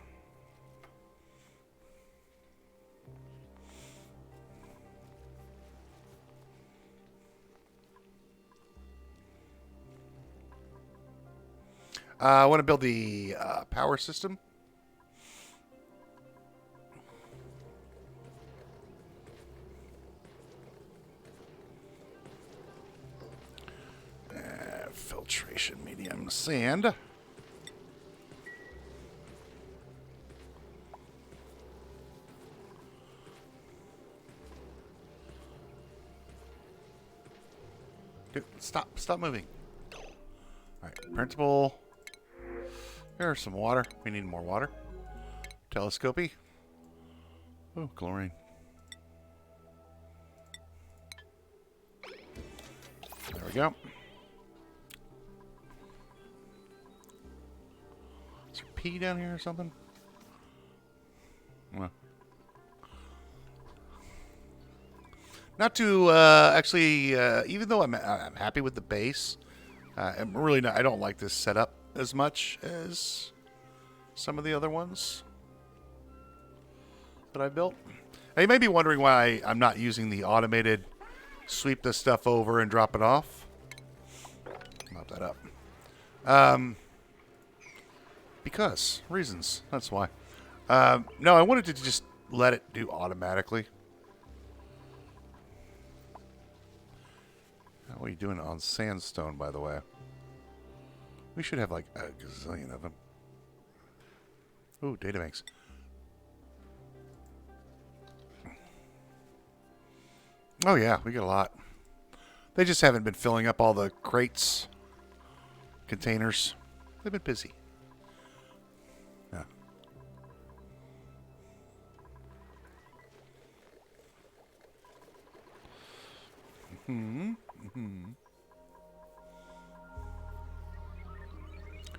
I want to build the power system. Filtration medium sand. Dude, stop moving. All right, principal. Here's some water. We need more water. Telescopy. Oh, chlorine. There we go. Is there pee down here or something? Well. Not to actually, even though I'm happy with the base, I'm really not. I don't like this setup as much as some of the other ones that I built. Now, you may be wondering why I'm not using the automated sweep this stuff over and drop it off. Mop that up. Because reasons. That's why. No, I wanted to just let it do automatically. What are you doing on sandstone, by the way? We should have like a gazillion of them. Ooh, databanks. Oh yeah, we get a lot. They just haven't been filling up all the crates, containers. They've been busy. Yeah.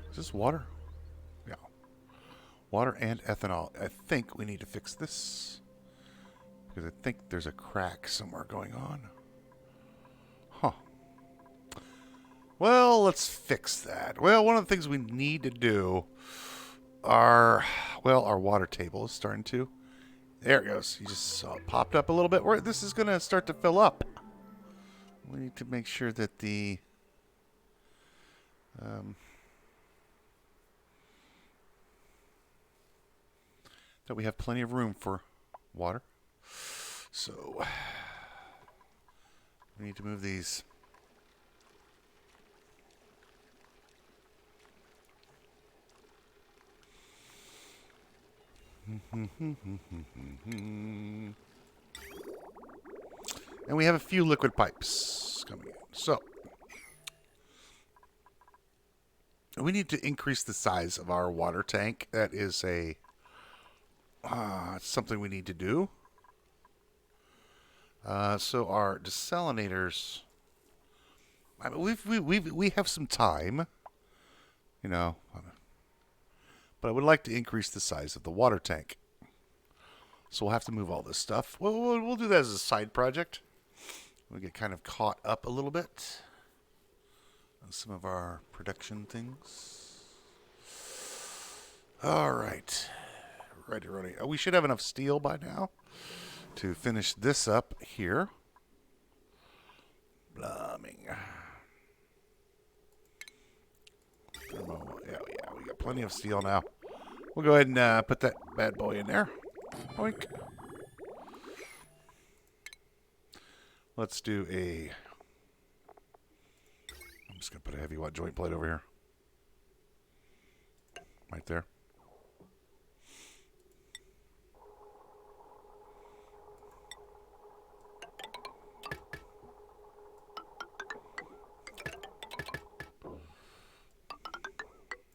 Is this water? Yeah. Water and ethanol. I think we need to fix this. Because I think there's a crack somewhere going on. Huh. Well, let's fix that. Well, one of the things we need to do are... Well, our water table is starting to... There it goes. You just popped up a little bit. This is going to start to fill up. We need to make sure that the... that we have plenty of room for water. So we need to move these. And we have a few liquid pipes coming in. So we need to increase the size of our water tank. That is a something we need to do. So our desalinators. I mean, we have some time, you know, but I would like to increase the size of the water tank. So we'll have to move all this stuff. We'll do that as a side project. We get kind of caught up a little bit on some of our production things. All right. Ready. We should have enough steel by now to finish this up here. Blimey. Yeah, we got plenty of steel now. We'll go ahead and put that bad boy in there. Oink. Let's do a... I'm just going to put a heavy wet joint plate over here. Right there.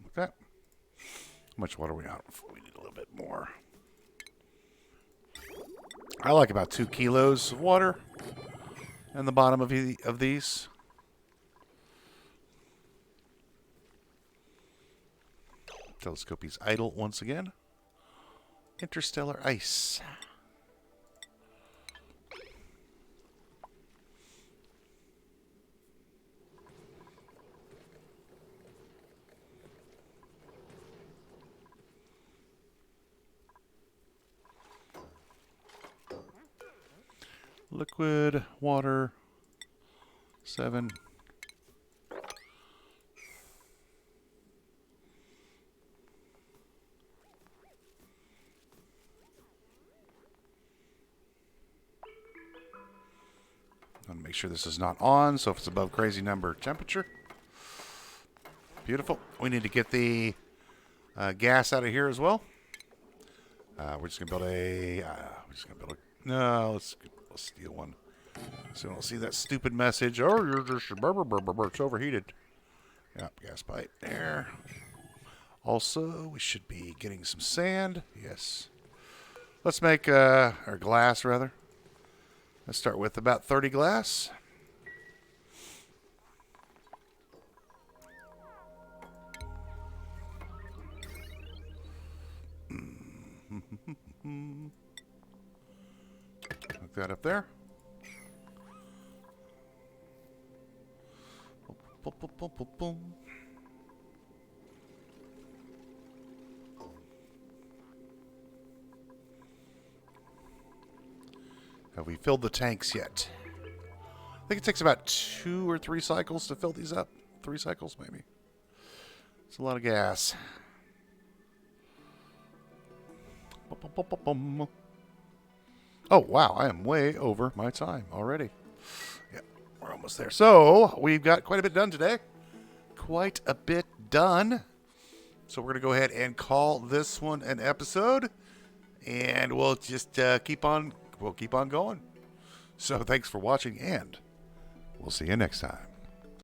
Like that. How much water are we out? We need a little bit more. I like about 2 kilos of water in the bottom of these. Telescope is idle once again. Interstellar ice. Liquid, water, 7. I'm going to make sure this is not on, so if it's above crazy number temperature. Beautiful. We need to get the gas out of here as well. We're just going to build a... no, let's steal one. So we don't see that stupid message. Oh, you're just... It's overheated. Yep, gas pipe there. Also, we should be getting some sand. Yes. Let's make... or glass, rather. Let's start with about 30 glass. Hook that up there. Boom, boom, boom, boom, boom. Have we filled the tanks yet? I think it takes about 2 or 3 cycles to fill these up. 3 cycles, maybe. It's a lot of gas. Oh, wow. I am way over my time already. Yep, we're almost there. So, we've got quite a bit done today. Quite a bit done. So, we're going to go ahead and call this one an episode. And we'll just keep on going. So, thanks for watching, and we'll see you next time.